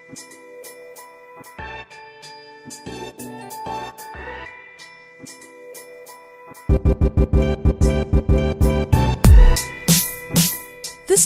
This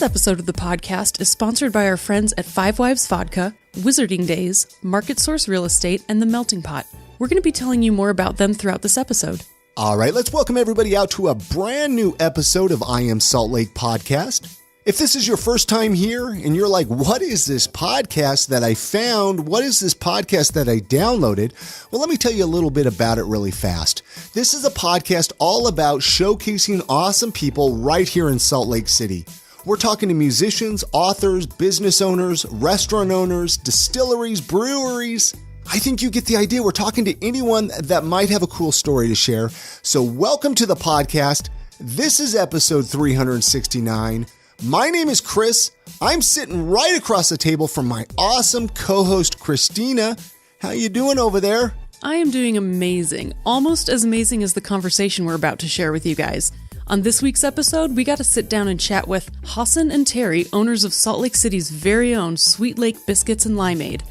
episode of the podcast is sponsored by our friends at Five Wives Vodka, Wizarding Days, Market Source Real Estate, and The Melting Pot. We're going to be telling you more about them throughout this episode. All right, let's welcome everybody out to a brand new episode of I Am Salt Lake podcast. If this is your first time here and you're like, what is this podcast that I found? What is this podcast that I downloaded? Well, let me tell you a little bit about it really fast. This is a podcast all about showcasing awesome people right here in Salt Lake City. We're talking to musicians, authors, business owners, restaurant owners, distilleries, breweries. I think you get the idea. We're talking to anyone that might have a cool story to share. So welcome to the podcast. This is episode 369. My name is Chris. I'm sitting right across the table from my awesome co-host, Christina. How you doing over there? I am doing amazing. Almost as amazing as the conversation we're about to share with you guys. On this week's episode, we got to sit down and chat with Hasen and Teri, owners of Salt Lake City's very own Sweet Lake Biscuits and Limeade.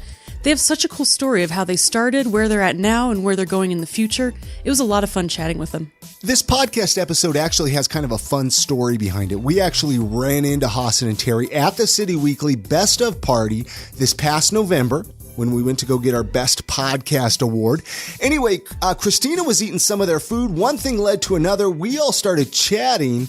They have such a cool story of how they started, where they're at now, and where they're going in the future. It was a lot of fun chatting with them. This podcast episode actually has kind of a fun story behind it. We actually ran into Hasen and Teri at the City Weekly Best of Party this past November, when we went to go get our Best Podcast Award. Anyway, Christina was eating some of their food. One thing led to another. We all started chatting,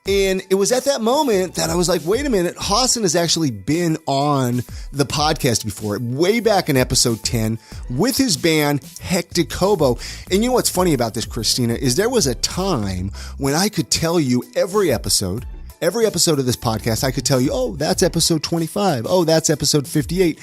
and it was at that moment that I was like, wait a minute, Hasen has actually been on the podcast before, way back in episode 10, with his band, Hectic Hobo. And you know what's funny about this, Christina, is there was a time when I could tell you every episode of this podcast, I could tell you, oh, that's episode 25. Oh, that's episode 58.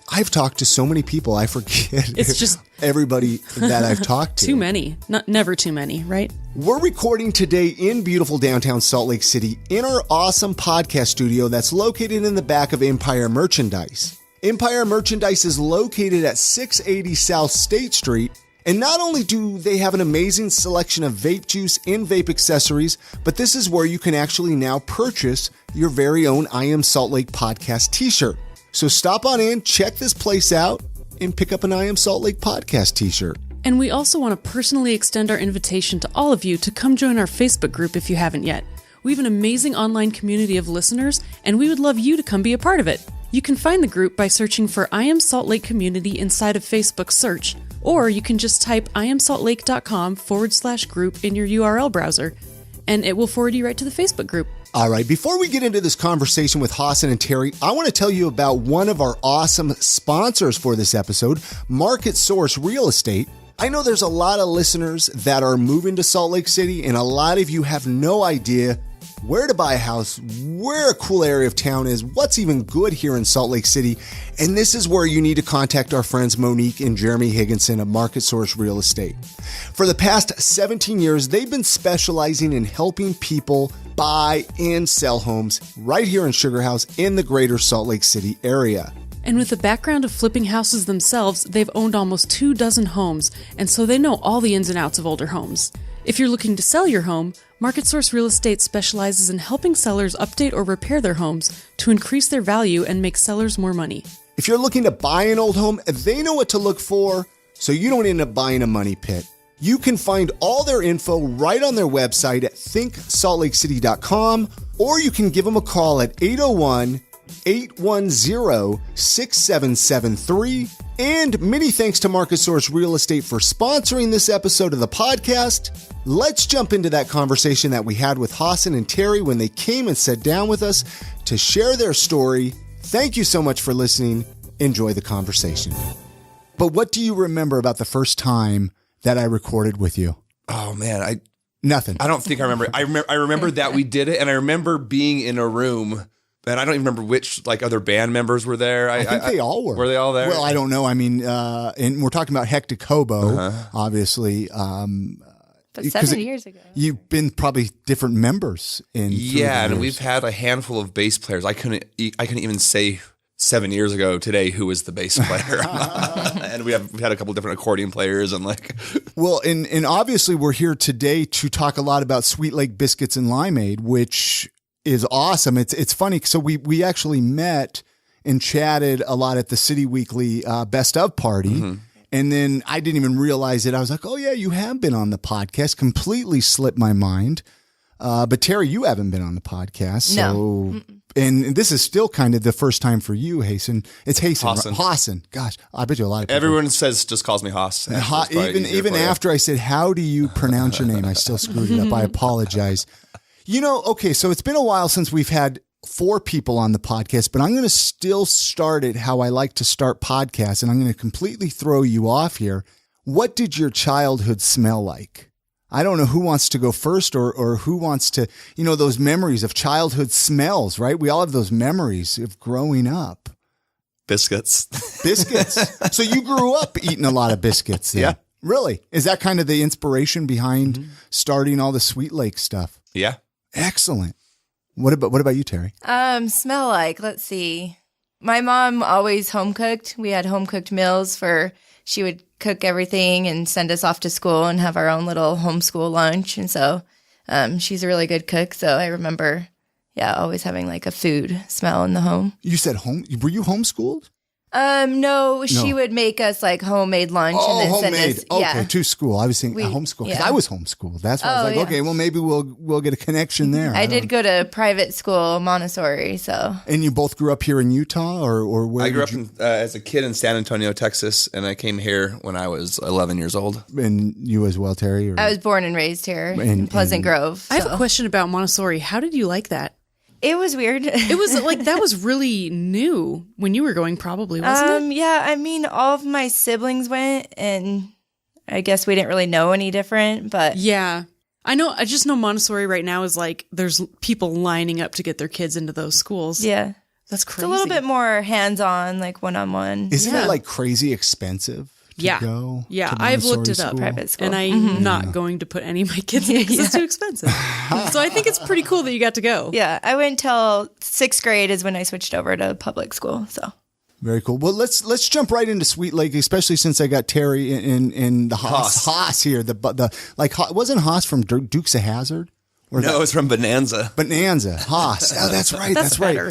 I've talked to so many people, I forget It's just everybody that I've talked to. Too many. Never too many, right? We're recording today in beautiful downtown Salt Lake City in our awesome podcast studio that's located in the back of Empire Merchandise. Empire Merchandise is located at 680 South State Street. And not only do they have an amazing selection of vape juice and vape accessories, but this is where you can actually now purchase your very own I Am Salt Lake podcast t-shirt. So stop on in, check this place out, and pick up an I Am Salt Lake podcast t-shirt. And we also want to personally extend our invitation to all of you to come join our Facebook group if you haven't yet. We have an amazing online community of listeners, and we would love you to come be a part of it. You can find the group by searching for I Am Salt Lake Community inside of Facebook search, or you can just type iamsaltlake.com/group in your URL browser, and it will forward you right to the Facebook group. All right, before we get into this conversation with Hasen and Teri, I want to tell you about one of our awesome sponsors for this episode, Market Source Real Estate. I know there's a lot of listeners that are moving to Salt Lake City, and a lot of you have no idea where to buy a house, where a cool area of town is, what's even good here in Salt Lake City. And this is where you need to contact our friends Monique and Jeremy Higginson of Market Source Real Estate. For the past 17 years, they've been specializing in helping people buy and sell homes right here in Sugar House in the greater Salt Lake City area. And with a background of flipping houses themselves, they've owned almost 24 homes, and so they know all the ins and outs of older homes. If you're looking to sell your home, Market Source Real Estate specializes in helping sellers update or repair their homes to increase their value and make sellers more money. If you're looking to buy an old home, they know what to look for, so you don't end up buying a money pit. You can find all their info right on their website at thinksaltlakecity.com, or you can give them a call at 801-810-6773. And many thanks to Market Source Real Estate for sponsoring this episode of the podcast. Let's jump into that conversation that we had with Hasen and Teri when they came and sat down with us to share their story. Thank you so much for listening. Enjoy the conversation. But what do you remember about the first time that I recorded with you? Oh man, Nothing. I don't think I remember. I remember that we did it, and I remember being in a room, and I don't even remember which other band members were there. I think they all were. Were they all there? Well, I don't know. I mean, and we're talking about Hectic Hobo, obviously. But 7 years ago. You've been probably different members in. Yeah, and we've had a handful of bass players. I couldn't even say 7 years ago today who was the bass player. And we had a couple different accordion players and Well, and obviously we're here today to talk a lot about Sweet Lake Biscuits and Limeade, which is awesome. It's funny. So we actually met and chatted a lot at the City Weekly Best Of party. And then I didn't even realize it. I was like, oh, yeah, you have been on the podcast. Completely slipped my mind. But Teri, you haven't been on the podcast. So, No. And this is still kind of the first time for you, Hasen. It's Hasen. Hasen. Hasen. Gosh, I bet you a lot of people. Everyone just calls me Haas. Even after I said, how do you pronounce your name? I still screwed it up. I apologize. Okay, so it's been a while since we've had 4 people on the podcast, but I'm going to still start it how I like to start podcasts, and I'm going to completely throw you off here. What did your childhood smell like? I don't know who wants to go first or who wants to, those memories of childhood smells, right? We all have those memories of growing up. Biscuits. Biscuits. So you grew up eating a lot of biscuits then. Yeah. Really? Is that kind of the inspiration behind starting all the Sweet Lake stuff? Yeah. Excellent. What about you, Teri? Smell like, let's see. My mom always home cooked. We had home cooked meals she would cook everything and send us off to school and have our own little homeschool lunch. And so she's a really good cook. So I remember, always having like a food smell in the home. You said were you homeschooled? No, she would make us like homemade lunch and then homemade. send us. Okay, to school. I was thinking homeschool because I was homeschooled. That's why I was like, okay, well maybe we'll get a connection there. I did go to private school, Montessori. So. And you both grew up here in Utah, or where? I grew up as a kid in San Antonio, Texas, and I came here when I was 11 years old. And you as well, Teri? I was born and raised here in Pleasant Grove. So. I have a question about Montessori. How did you like that? It was weird. It was like, that was really new when you were going, probably, wasn't it? Yeah, I mean, all of my siblings went, and I guess we didn't really know any different, but... Yeah. I just know Montessori right now is like, there's people lining up to get their kids into those schools. Yeah. That's crazy. It's a little bit more hands-on, like one-on-one. Isn't it like crazy expensive? Go yeah, to I've looked it Montessori up, school? Private school. and I'm not going to put any of my kids in it because it's too expensive. So I think it's pretty cool that you got to go. Yeah, I went until 6th grade is when I switched over to public school. So very cool. Well, let's jump right into Sweet Lake, especially since I got Teri in the Haas here. Wasn't Haas from Dukes of Hazzard? No, it's from Bonanza. Haas. Oh, that's right. That's better.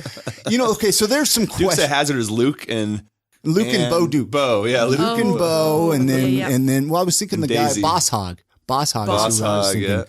Right. Okay, so there's some questions. Dukes of Hazzard is Luke and Bo Duke. Bo, yeah. Luke and Bo, and then I was thinking the Daisy. guy, Boss Hog. Boss Hog. Boss Hog, yeah.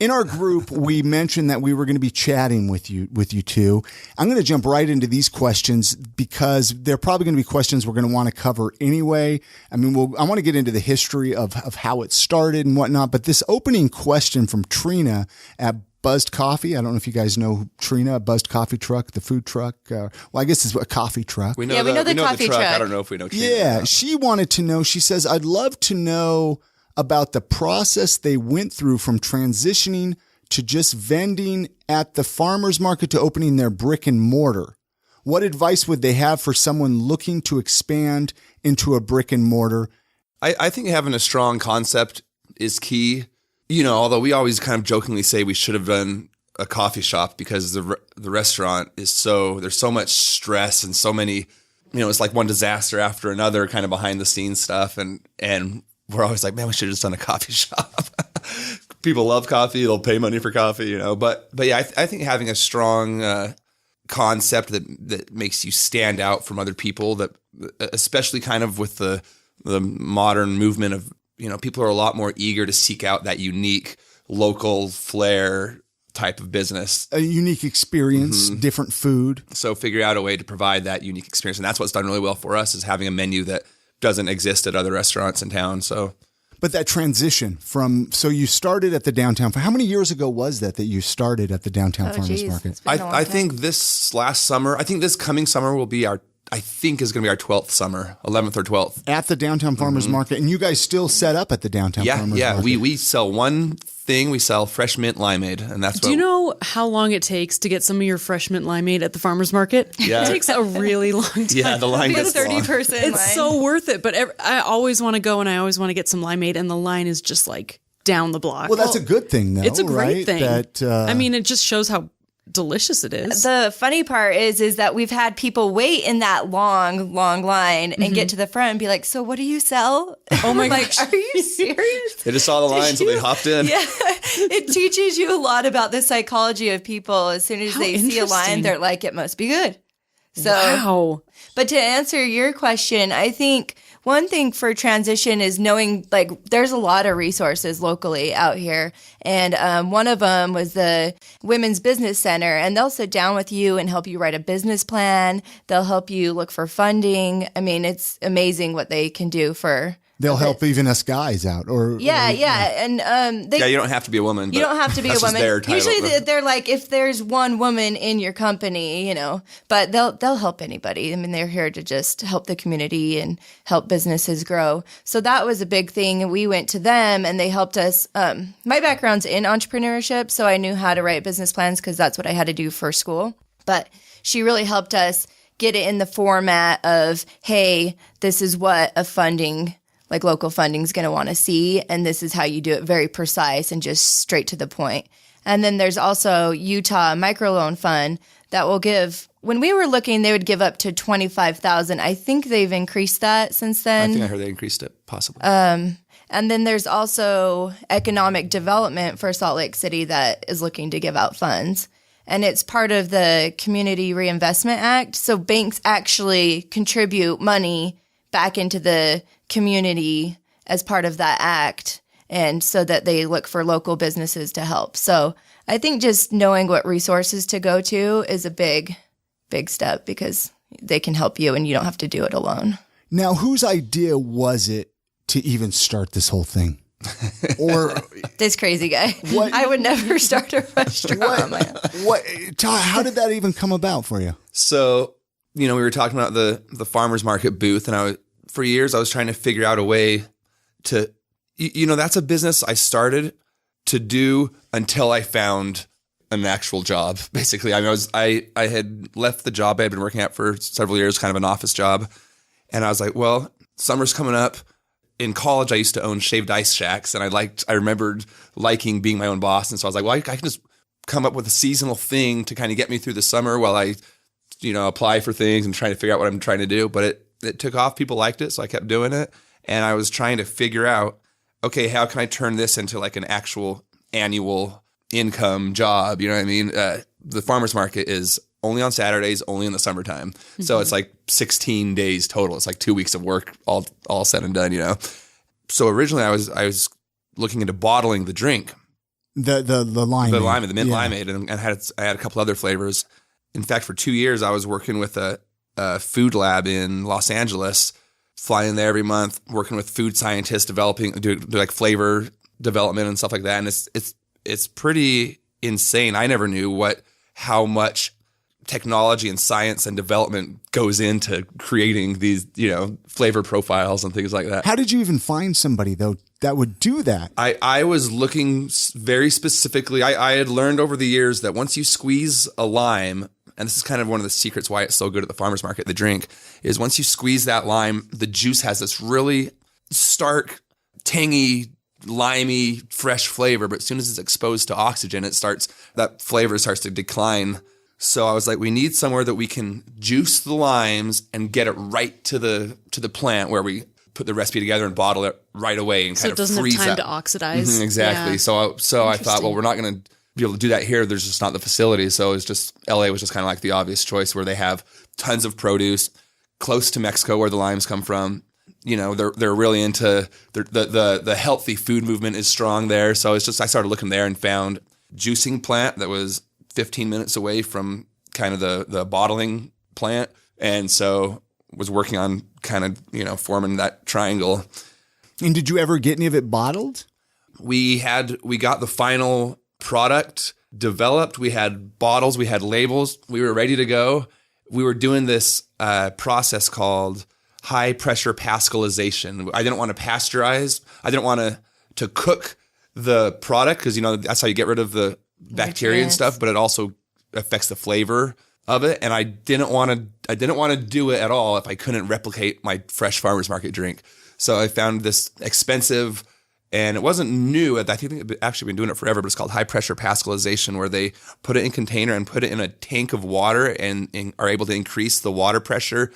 In our group, we mentioned that we were going to be chatting with you two. I'm going to jump right into these questions because they're probably going to be questions we're going to want to cover anyway. I mean, I want to get into the history of how it started and whatnot, but this opening question from Trina at Buzzed Coffee. I don't know if you guys know Trina, Buzzed Coffee Truck, the food truck. I guess it's a coffee truck. We know the coffee truck. I don't know if we know Trina. Yeah, she wanted to know. She says, I'd love to know about the process they went through from transitioning to just vending at the farmer's market to opening their brick and mortar. What advice would they have for someone looking to expand into a brick and mortar? I think having a strong concept is key. Although we always kind of jokingly say we should have done a coffee shop because the restaurant is there's so much stress and so many, it's like one disaster after another kind of behind the scenes stuff. And we're always like, man, we should have just done a coffee shop. People love coffee. They'll pay money for coffee, But yeah, I think having a strong concept that makes you stand out from other people, that especially kind of with the modern movement of, people are a lot more eager to seek out that unique local flair type of business. A unique experience, different food. So figure out a way to provide that unique experience. And that's what's done really well for us, is having a menu that doesn't exist at other restaurants in town. But that transition so you started at the downtown. How many years ago was that you started at the downtown farmers market? I think this coming summer will be is going to be our 12th summer, 11th or 12th. At the downtown farmers market. And you guys still set up at the downtown farmers market? Yeah, we sell one thing. We sell fresh mint limeade. And that's Do you know how long it takes to get some of your fresh mint limeade at the farmer's market? Yeah. It takes a really long time. Yeah, the line gets 30-person line. It's so worth it. But I always want to go and I always want to get some limeade, and the line is just like down the block. Well, that's a good thing, though. It's a great thing. It just shows how delicious it is. The funny part is that we've had people wait in that long line and get to the front and be like, so what do you sell? Oh my gosh. Are you serious? They just saw the line, so they hopped in. Yeah. It teaches you a lot about the psychology of people. As soon as they see a line, they're like, it must be good. So, Wow. but to answer your question, I think one thing for transition is knowing, like, there's a lot of resources locally out here. And one of them was the Women's Business Center, and they'll sit down with you and help you write a business plan. They'll help you look for funding. I mean, it's amazing what they can do for. They'll help even us guys out, Yeah. And you don't have to be a woman. You don't have to be a that's just woman. their title. Usually they're like, if there's one woman in your company, you know, but they'll help anybody. I mean, they're here to just help the community and help businesses grow. So that was a big thing. We went to them and they helped us. My background's in entrepreneurship, so I knew how to write business plans because that's what I had to do for school. But she really helped us get it in the format of, hey, this is what a funding, like local funding, is going to want to see, and this is how you do it, very precise and just straight to the point. And then there's also Utah Microloan Fund that will give. When we were looking, they would give up to $25,000. I think they've increased that since then. I think I heard they increased it, possibly. And then there's also economic development for Salt Lake City that is looking to give out funds. And it's part of the Community Reinvestment Act. So banks actually contribute money back into the community as part of that act, and so that they look for local businesses to help. So I think just knowing what resources to go to is a big step, because they can help you and you don't have to do it alone. Now, whose idea was it to even start this whole thing? Or this crazy guy. What? I would never start a restaurant on my own. How did that even come about for you? So, we were talking about the farmer's market booth, and for years I was trying to figure out a way to, that's a business I started to do until I found an actual job. Basically, I had left the job I had been working at for several years, kind of an office job, and I was like, well, summer's coming up. In college, I used to own shaved ice shacks, and I remembered liking being my own boss, and so I was like, well, I can just come up with a seasonal thing to kind of get me through the summer while I, apply for things and trying to figure out what I'm trying to do. But it took off. People liked it, so I kept doing it. And I was trying to figure out, okay, how can I turn this into like an actual annual income job? You know what I mean? The farmer's market is only on Saturdays, only in the summertime. Mm-hmm. So it's like 16 days total. It's like 2 weeks of work, all said and done, So originally I was looking into bottling the drink. The limeade. The limeade, the mint limeade, and I had a couple other flavors. In fact, for 2 years, I was working with a food lab in Los Angeles, flying there every month, working with food scientists, do like flavor development and stuff like that. And it's pretty insane. I never knew how much technology and science and development goes into creating these, flavor profiles and things like that. How did you even find somebody though that would do that? I was looking very specifically. I had learned over the years that once you squeeze a lime, and this is kind of one of the secrets why it's so good at the farmer's market, the drink, is once you squeeze that lime, the juice has this really stark, tangy, limey, fresh flavor. But as soon as it's exposed to oxygen, that flavor starts to decline. So I was like, we need somewhere that we can juice the limes and get it right to the plant where we put the recipe together and bottle it right away and kind of freeze so it doesn't have time that. to oxidize. Mm-hmm, exactly. Yeah. So I thought, well, we're not going to be able to do that here. There's just not the facility. So it's just, LA was just kind of like the obvious choice, where they have tons of produce close to Mexico where the limes come from. They're really into the healthy food movement is strong there. So it's just, I started looking there and found juicing plant that was 15 minutes away from kind of the bottling plant. And so was working on kind of, forming that triangle. And did you ever get any of it bottled? We got the final product developed. We had bottles, we had labels, we were ready to go. We were doing this process called high pressure pascalization. I didn't want to pasteurize. I didn't want to cook the product because, that's how you get rid of the bacteria and stuff, but it also affects the flavor of it. And I didn't want to do it at all if I couldn't replicate my fresh farmer's market drink. So I found this expensive, and it wasn't new. I think they've actually been doing it forever, but it's called high pressure pascalization, where they put it in a container and put it in a tank of water and are able to increase the water pressure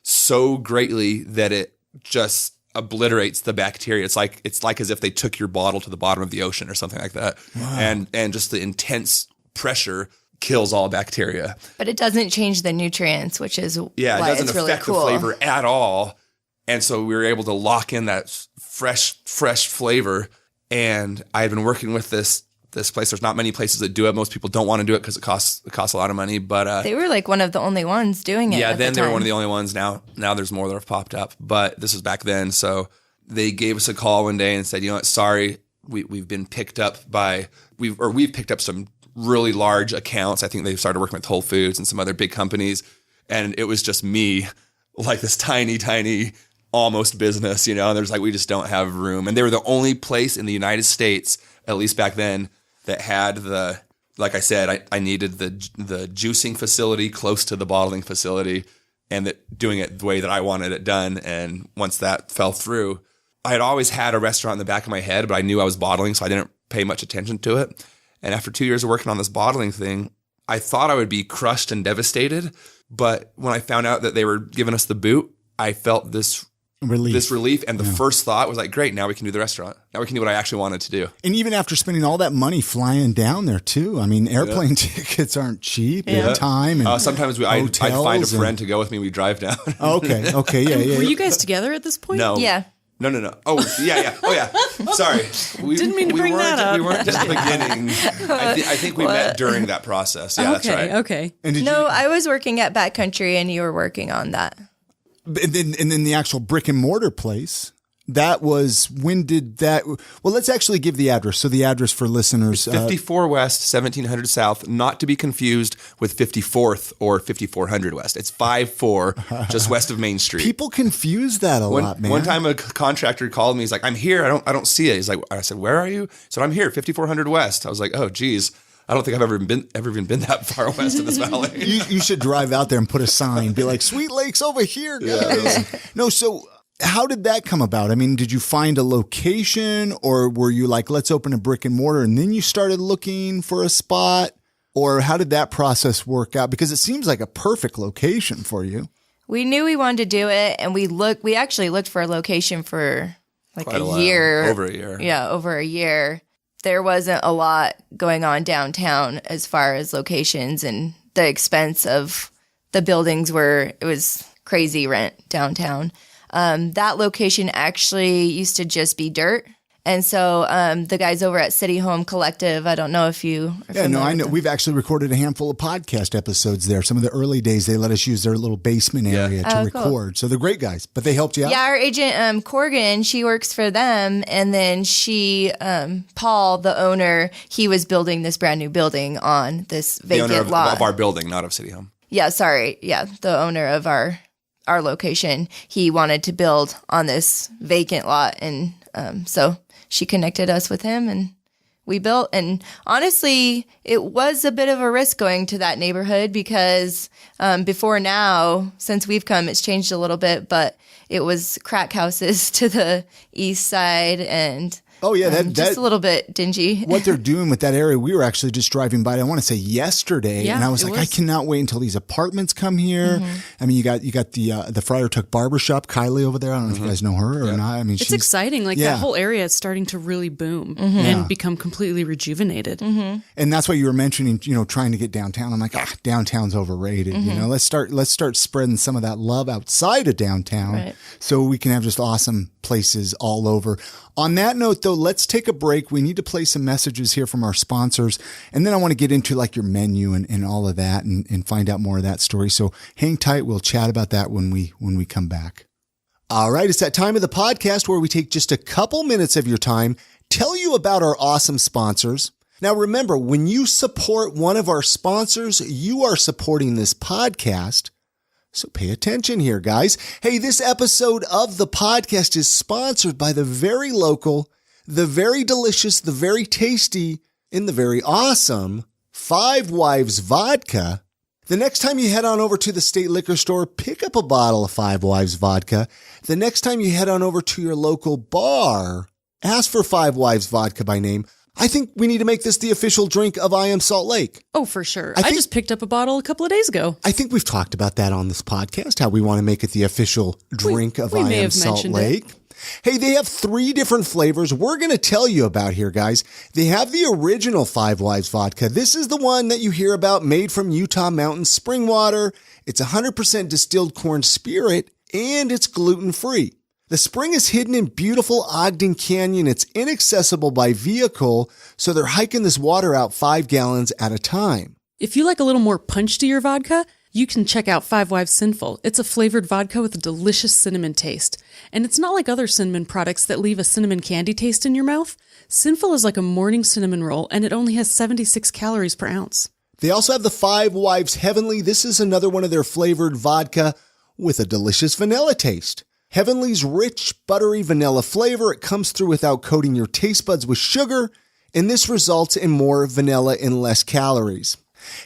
so greatly that it just obliterates the bacteria. It's like as if they took your bottle to the bottom of the ocean or something like that. Wow. And just the intense pressure kills all bacteria. But it doesn't change the nutrients, which is It why doesn't it's really affect cool. the flavor at all. And so we were able to lock in that fresh flavor. And I had been working with this place. There's not many places that do it. Most people don't want to do it because it costs a lot of money. But they were like one of the only ones doing it. yeah, at then the they were time. one of the only ones. Now there's more that have popped up. But this was back then. So they gave us a call one day and said, you know what, sorry, we've been picked up by we've picked up some really large accounts. I think they started working with Whole Foods and some other big companies. And it was just me, like this tiny, almost business, you know, and there's like, we just don't have room. And they were the only place in the United States, at least back then, that had like I said, I needed the juicing facility close to the bottling facility and doing it the way that I wanted it done. And once that fell through, I had always had a restaurant in the back of my head, but I knew I was bottling, so I didn't pay much attention to it. And after 2 years of working on this bottling thing, I thought I would be crushed and devastated. But when I found out that they were giving us the boot, I felt this relief. And the first thought was like, great, now we can do the restaurant. Now we can do what I actually wanted to do. And even after spending all that money flying down there too, I mean, airplane tickets aren't cheap and time and sometimes I'd find a friend to go with me. We drive down. Okay. Yeah. Were you guys together at this point? No. Yeah. No. Oh, yeah. Oh, yeah. Sorry. Didn't mean to bring that up. We weren't at the beginning. I think we met during that process. Yeah, that's right. Okay. And I was working at Backcountry and you were working on that. And then the actual brick and mortar place, that was, when did that, well, let's actually give the address. So the address for listeners. 54 West, 1700 South, not to be confused with 54th or 5400 West. It's 54, just west of Main Street. People confuse that a lot, man. One time a contractor called me. He's like, I'm here. I don't see it. He's like, I said, where are you? He said, I'm here, 5400 West. I was like, oh, geez. I don't think I've ever even been that far west in this valley. You should drive out there and put a sign, be like, Sweet Lake's over here, guys. Yeah. No, so how did that come about? I mean, did you find a location, or were you like, let's open a brick and mortar, and then you started looking for a spot? Or how did that process work out? Because it seems like a perfect location for you. We knew we wanted to do it, and we actually looked for a location for like Quite a year. Over a year. Yeah, over a year. There wasn't a lot going on downtown as far as locations, and the expense of the buildings it was crazy rent downtown. That location actually used to just be dirt. And so the guys over at City Home Collective, I don't know if you are Yeah, no, I know. with them. We've actually recorded a handful of podcast episodes there. Some of the early days, they let us use their little basement area to record. Cool. So they're great guys, but they helped you out? Yeah, our agent, Corgan, she works for them. And then Paul, the owner, he was building this brand new building on this vacant the owner lot. of our building, not of City Home. Yeah, sorry. Yeah, the owner of our location, he wanted to build on this vacant lot. And so she connected us with him and we built. And honestly, it was a bit of a risk going to that neighborhood because before now, since we've come, it's changed a little bit, but it was crack houses to the east side and Oh, yeah. just a little bit dingy. What they're doing with that area, we were actually just driving by, I want to say yesterday, Yeah, and I was it like, was. I cannot wait until these apartments come here. Mm-hmm. I mean, you got the Friar Tuck Barbershop, Kylie over there. I don't know if you guys know her or not. I mean, It's she's exciting. Like Yeah. that whole area is starting to really boom Mm-hmm. and become completely rejuvenated. And that's why you were mentioning, trying to get downtown. I'm like, downtown's overrated. Mm-hmm. Let's start spreading some of that love outside of downtown, Right. so we can have just awesome places all over. On that note, though, let's take a break. We need to play some messages here from our sponsors, and then I want to get into like your menu and all of that, and find out more of that story. So hang tight. We'll chat about that when we come back. All right, it's that time of the podcast where we take just a couple minutes of your time, tell you about our awesome sponsors. Now, remember, when you support one of our sponsors, you are supporting this podcast. So pay attention here, guys. Hey, this episode of the podcast is sponsored by the very local, the very delicious, the very tasty, and the very awesome Five Wives Vodka. The next time you head on over to the state liquor store, pick up a bottle of Five Wives Vodka. The next time you head on over to your local bar, ask for Five Wives Vodka by name. I think we need to make this the official drink of I Am Salt Lake. Oh, for sure. I I think- just picked up a bottle a couple of days ago. I think we've talked about that on this podcast, how we want to make it the official drink of we I may Am have Salt mentioned Lake. Hey, they have 3 different flavors we're going to tell you about here, guys. They have the original Five Wives vodka. This is the one that you hear about, made from Utah mountain spring water. It's 100% distilled corn spirit, and it's gluten-free. The spring is hidden in beautiful Ogden Canyon. It's inaccessible by vehicle, so they're hiking this water out 5 gallons at a time. If you like a little more punch to your vodka, you can check out Five Wives Sinful. It's a flavored vodka with a delicious cinnamon taste. And it's not like other cinnamon products that leave a cinnamon candy taste in your mouth. Sinful is like a morning cinnamon roll, and it only has 76 calories per ounce. They also have the Five Wives Heavenly. This is another one of their flavored vodka with a delicious vanilla taste. Heavenly's rich, buttery vanilla flavor. It comes through without coating your taste buds with sugar, and this results in more vanilla and less calories.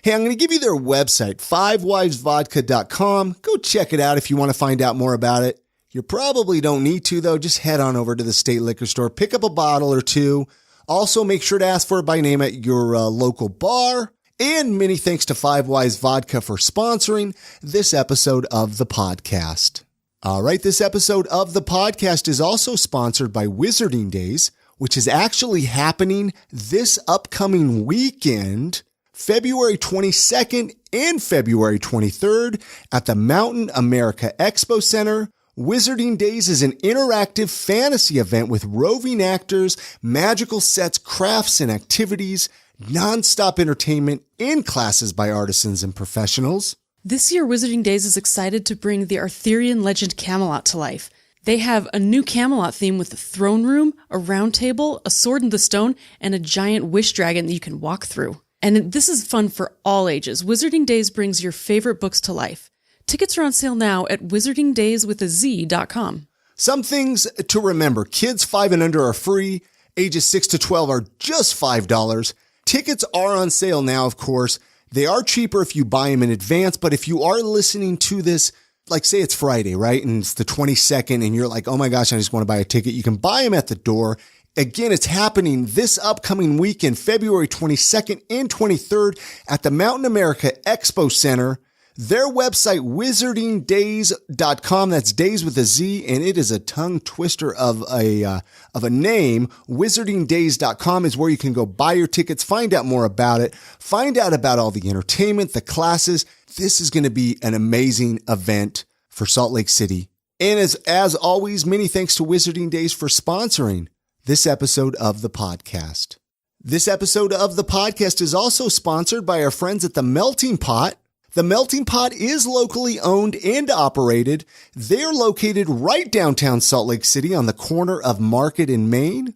Hey, I'm going to give you their website, fivewivesvodka.com. Go check it out if you want to find out more about it. You probably don't need to, though. Just head on over to the state liquor store, pick up a bottle or 2. Also, make sure to ask for it by name at your local bar. And many thanks to Five Wives Vodka for sponsoring this episode of the podcast. All right, this episode of the podcast is also sponsored by Wizarding Days, which is actually happening this upcoming weekend, February 22nd and February 23rd at the Mountain America Expo Center. Wizarding Days is an interactive fantasy event with roving actors, magical sets, crafts, and activities, nonstop entertainment, and classes by artisans and professionals. This year, Wizarding Days is excited to bring the Arthurian legend Camelot to life. They have a new Camelot theme with a throne room, a round table, a sword in the stone, and a giant wish dragon that you can walk through. And this is fun for all ages. Wizarding Days brings your favorite books to life. Tickets are on sale now at wizardingdayswithaz.com. Some things to remember. Kids 5 and under are free. Ages 6 to 12 are just $5. Tickets are on sale now, of course. They are cheaper if you buy them in advance, but if you are listening to this, like say it's Friday, right? And it's the 22nd and you're like, oh my gosh, I just want to buy a ticket. You can buy them at the door. Again, it's happening this upcoming weekend, February 22nd and 23rd at the Mountain America Expo Center. Their website, wizardingdays.com. That's days with a Z, and it is a tongue twister of a name. Wizardingdays.com is where you can go buy your tickets, find out more about it, find out about all the entertainment, the classes. This is going to be an amazing event for Salt Lake City. And as always, many thanks to Wizarding Days for sponsoring this episode of the podcast. This episode of the podcast is also sponsored by our friends at The Melting Pot. The Melting Pot is locally owned and operated. They're located right downtown Salt Lake City on the corner of Market and Main.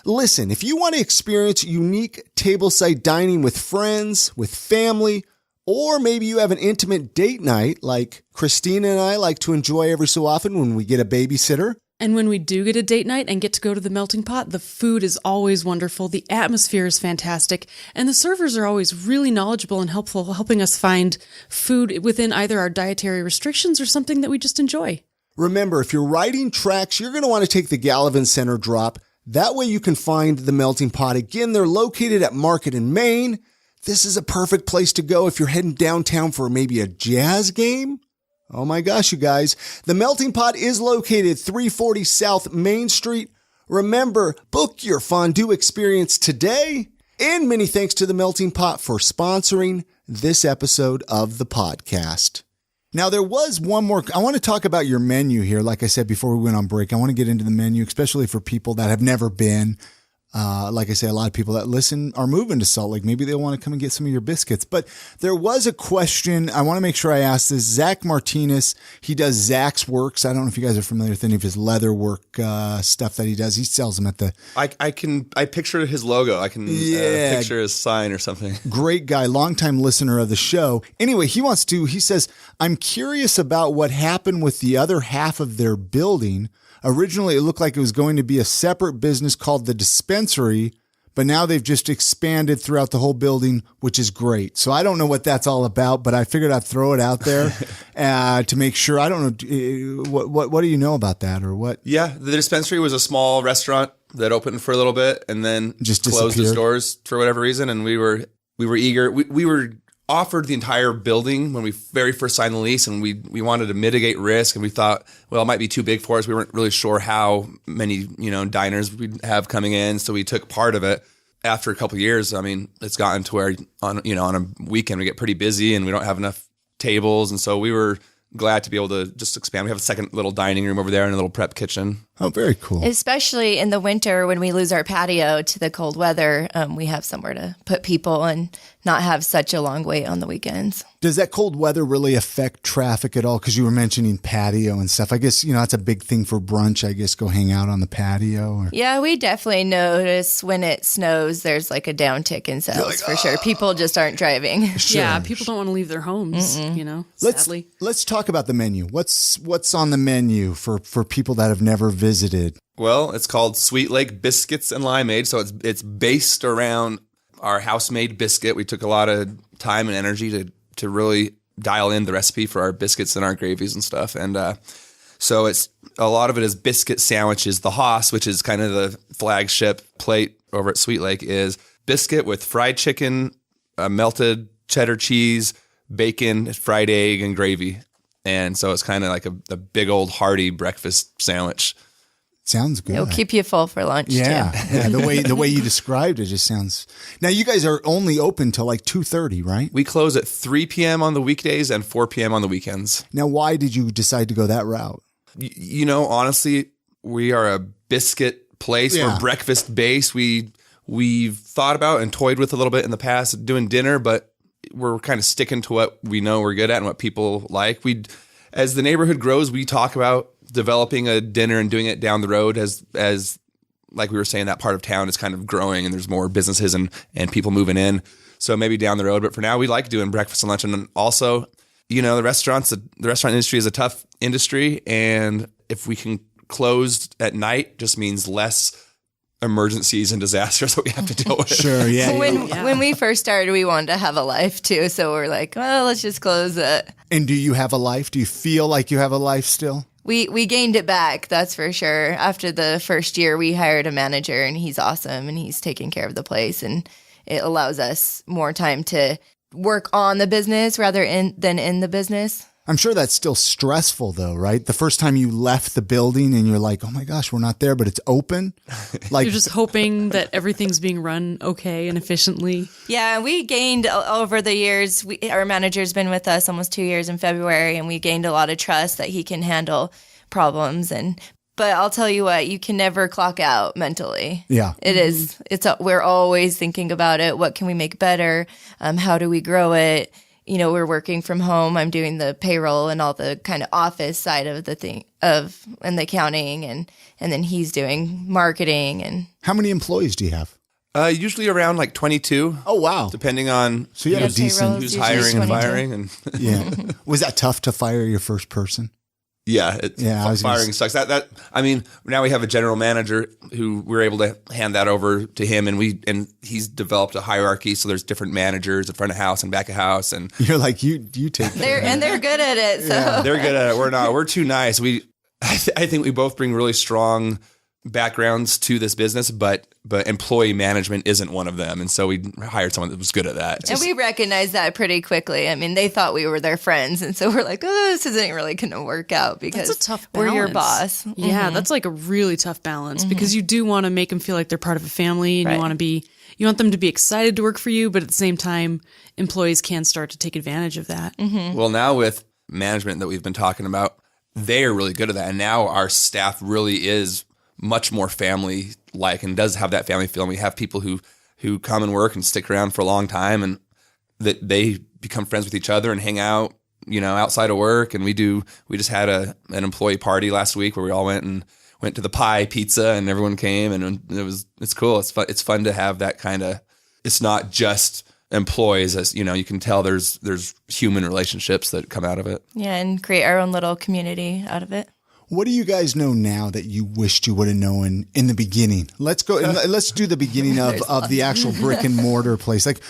Listen, if you want to experience unique tableside dining with friends, with family, or maybe you have an intimate date night like Christina and I like to enjoy every so often when we get a babysitter. And when we do get a date night and get to go to the Melting Pot, the food is always wonderful, the atmosphere is fantastic, and the servers are always really knowledgeable and helpful, helping us find food within either our dietary restrictions or something that we just enjoy. Remember, if you're riding tracks, you're going to want to take the Gallivan Center drop. That way you can find the Melting Pot. Again, they're located at Market and Main. This is a perfect place to go if you're heading downtown for maybe a jazz game. Oh my gosh, you guys. The Melting Pot is located 340 South Main Street. Remember, book your fondue experience today. And many thanks to The Melting Pot for sponsoring this episode of the podcast. Now, there was one more. I want to talk about your menu here. Like I said before we went on break, I want to get into the menu, especially for people that have never been. Like I say, a lot of people that listen are moving to Salt Lake. Maybe they want to come and get some of your biscuits. But there was a question. I want to make sure I ask this. Zach Martinez, he does Zach's Works. I don't know if you guys are familiar with any of his leather work stuff that he does. He sells them at the... I picture his logo. I can picture his sign or something. Great guy, longtime listener of the show. Anyway, he says, I'm curious about what happened with the other half of their building. Originally, it looked like it was going to be a separate business called the dispensary, but now they've just expanded throughout the whole building, which is great. So I don't know what that's all about, but I figured I'd throw it out there to make sure. I don't know. What do you know about that or what? Yeah, the dispensary was a small restaurant that opened for a little bit and then just closed its doors for whatever reason. And we were eager. We were offered the entire building when we very first signed the lease, and we wanted to mitigate risk, and we thought, well, it might be too big for us. We weren't really sure how many, diners we'd have coming in, so we took part of it. After a couple of years, I mean, it's gotten to where on a weekend we get pretty busy and we don't have enough tables, and so we were glad to be able to just expand. We have a second little dining room over there and a little prep kitchen. Oh, very cool. Especially in the winter when we lose our patio to the cold weather, we have somewhere to put people and not have such a long wait on the weekends. Does that cold weather really affect traffic at all? Because you were mentioning patio and stuff. I guess, that's a big thing for brunch, I guess, go hang out on the patio. Or... Yeah, we definitely notice when it snows, there's like a downtick in sales for sure. People just aren't driving. Sure. Yeah, people don't want to leave their homes, sadly. Let's talk about the menu. What's on the menu for people that have never visited? Well, it's called Sweet Lake Biscuits and Limeade, so it's based around our house-made biscuit. We took a lot of time and energy to really dial in the recipe for our biscuits and our gravies and stuff. And so it's a lot of it is biscuit sandwiches. The Haas, which is kind of the flagship plate over at Sweet Lake, is biscuit with fried chicken, melted cheddar cheese, bacon, fried egg, and gravy. And so it's kind of like a big old hearty breakfast sandwich. Sounds good. It'll keep you full for lunch. Yeah, too. yeah. The way you described it just sounds. Now you guys are only open till like 2:30, right? We close at 3 p.m. on the weekdays and 4 p.m. on the weekends. Now, why did you decide to go that route? Honestly, we are a biscuit place. Yeah. We're breakfast based. We've thought about and toyed with a little bit in the past doing dinner, but we're kind of sticking to what we know we're good at and what people like. As the neighborhood grows, we talk about developing a dinner and doing it down the road as like we were saying, that part of town is kind of growing and there's more businesses and people moving in. So maybe down the road, but for now we like doing breakfast and lunch. And also, the restaurant industry is a tough industry. And if we can close at night, just means less emergencies and disasters that we have to deal with. Sure, yeah. When we first started, we wanted to have a life too. So we're like, well, let's just close it. And do you have a life? Do you feel like you have a life still? We gained it back, that's for sure. After the first year, we hired a manager, and he's awesome, and he's taking care of the place, and it allows us more time to work on the business rather than in the business. I'm sure that's still stressful though, right? The first time you left the building and you're like, oh my gosh, we're not there, but it's open. Like you're just hoping that everything's being run okay and efficiently. Yeah, we gained over the years. Our manager's been with us almost 2 years in February, and we gained a lot of trust that he can handle problems. But I'll tell you what, you can never clock out mentally. Yeah. We're always thinking about it. What can we make better? How do we grow it? We're working from home. I'm doing the payroll and all the kind of office side of the thing and the accounting, and then he's doing marketing. And how many employees do you have? Usually around like 22. Oh, wow. Depending on so you have a decent who's hiring and firing. And yeah. Was that tough to fire your first person? Yeah, firing sucks. Now we have a general manager who we're able to hand that over to him, and he's developed a hierarchy. So there's different managers at front of house and back of house, and you're like you take. They're good at it. So yeah. They're good at it. We're not. We're too nice. I think we both bring really strong backgrounds to this business, but employee management isn't one of them. And so we hired someone that was good at that. And we recognized that pretty quickly. I mean, they thought we were their friends. And so we're like, oh, this isn't really going to work out because that's a tough balance. We're your boss. Yeah, that's like a really tough balance because you do want to make them feel like they're part of a family, and you want them to be excited to work for you. But at the same time, employees can start to take advantage of that. Mm-hmm. Well, now with management that we've been talking about, they are really good at that. And now our staff really is much more family-like and does have that family feel. And we have people who come and work and stick around for a long time, and that they become friends with each other and hang out, outside of work. And we just had an employee party last week where we all went to the pie pizza, and everyone came, and it's cool. It's fun to have that kind of. It's not just employees, as you can tell. There's human relationships that come out of it. Yeah, and create our own little community out of it. What do you guys know now that you wished you would have known in the beginning? Let's go and let's do the beginning of the actual brick and mortar place. Like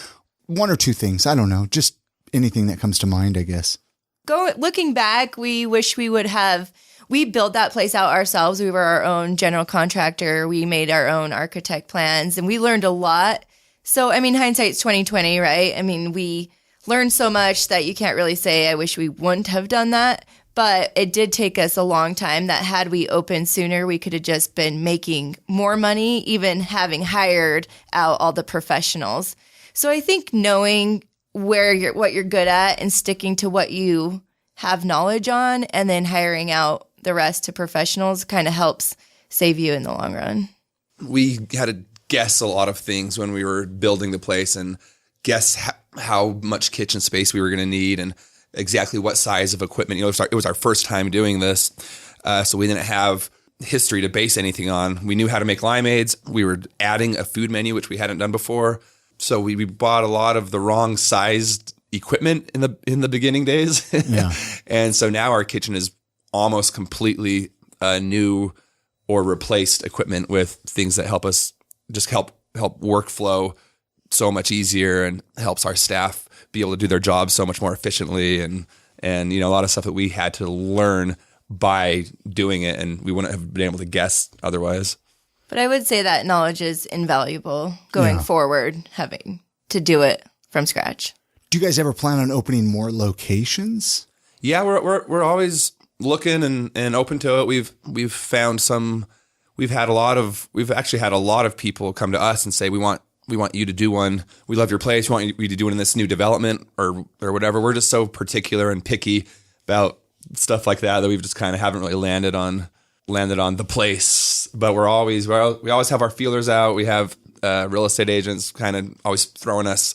one or two things. I don't know. Just anything that comes to mind, I guess. Looking back, we wish we built that place out ourselves. We were our own general contractor. We made our own architect plans, and we learned a lot. So, hindsight's 20/20, right? We learned so much that you can't really say, I wish we wouldn't have done that. But it did take us a long time that had we opened sooner, we could have just been making more money, even having hired out all the professionals. So I think knowing what you're good at and sticking to what you have knowledge on and then hiring out the rest to professionals kind of helps save you in the long run. We had to guess a lot of things when we were building the place and guess how much kitchen space we were going to need and exactly what size of equipment. It was our first time doing this, so we didn't have history to base anything on. We knew how to make limeades. We were adding a food menu, which we hadn't done before. So we bought a lot of the wrong sized equipment in the beginning days. Yeah. And so now our kitchen is almost completely new or replaced equipment with things that help us just help workflow so much easier and helps our staff be able to do their jobs so much more efficiently. And a lot of stuff that we had to learn by doing it, and we wouldn't have been able to guess otherwise. But I would say that knowledge is invaluable going forward, having to do it from scratch. Do you guys ever plan on opening more locations? Yeah, we're always looking and open to it. We've found some. We've actually had a lot of people come to us and say, we want you to do one. We love your place. We want you to do it in this new development or whatever. We're just so particular and picky about stuff like that we've just kind of haven't really landed on the place. But we always have our feelers out. We have real estate agents kind of always throwing us,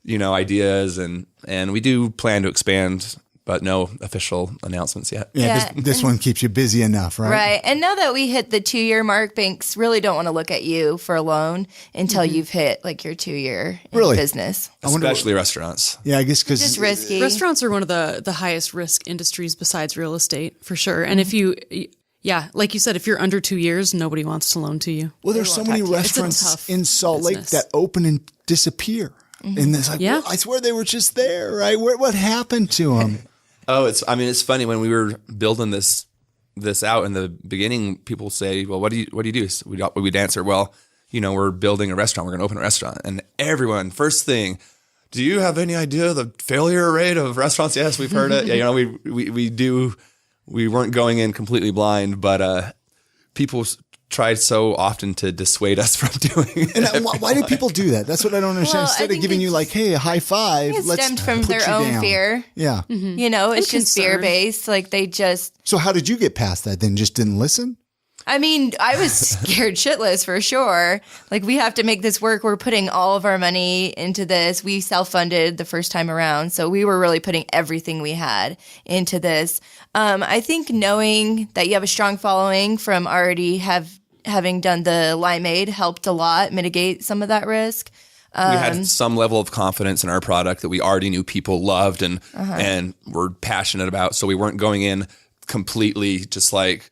ideas, and we do plan to expand, but no official announcements yet. Yeah. This one keeps you busy enough, right? Right. And now that we hit the 2-year mark, banks really don't want to look at you for a loan until you've hit like your 2-year business. Especially restaurants. Yeah, I guess because just risky. Restaurants are one of the highest risk industries besides real estate, for sure. And if you, like you said, if you're under 2 years, nobody wants to loan to you. Well, there's so many restaurants in Salt Lake that open and disappear. And it's like, well, I swear they were just there, right? What happened to them? Oh, it's funny when we were building this out in the beginning. People say, "Well, what do you do?" So we'd answer, "Well, we're building a restaurant. We're going to open a restaurant." And everyone, first thing, "Do you have any idea the failure rate of restaurants?" Yes, we've heard it. Yeah, we do. We weren't going in completely blind, but people tried so often to dissuade us from doing it. And why do people do that? That's what I don't understand. Instead of giving you like, hey, a high five, let's put stemmed from you their own down. fear. Yeah. It's just fear-based. Like they just... So how did you get past that then? Just didn't listen? I mean, I was scared shitless for sure. Like we have to make this work. We're putting all of our money into this. We self-funded the first time around. So we were really putting everything we had into this. I think knowing that you have a strong following from already having done the Limeade helped a lot mitigate some of that risk. We had some level of confidence in our product that we already knew people loved and were passionate about. So we weren't going in completely just like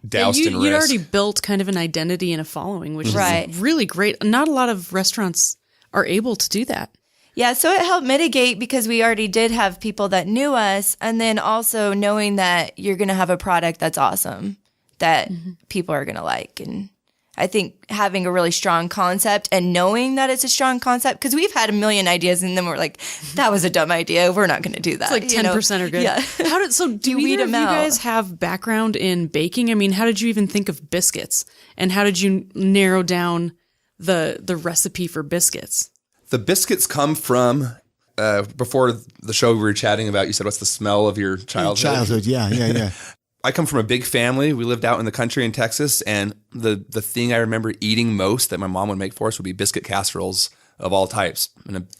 doused in risk. You'd already built kind of an identity and a following, which is really great. Not a lot of restaurants are able to do that. Yeah, so it helped mitigate because we already did have people that knew us, and then also knowing that you're going to have a product that's awesome, that people are going to like. And I think having a really strong concept and knowing that it's a strong concept, because we've had a million ideas and then we're like, that was a dumb idea. We're not going to do that. It's like 10% are good. Yeah. Do either of you guys have background in baking? I mean, how did you even think of biscuits? And how did you narrow down the recipe for biscuits? The biscuits come from, before the show we were chatting about, you said, what's the smell of your childhood? Yeah. I come from a big family. We lived out in the country in Texas, and the thing I remember eating most that my mom would make for us would be biscuit casseroles of all types.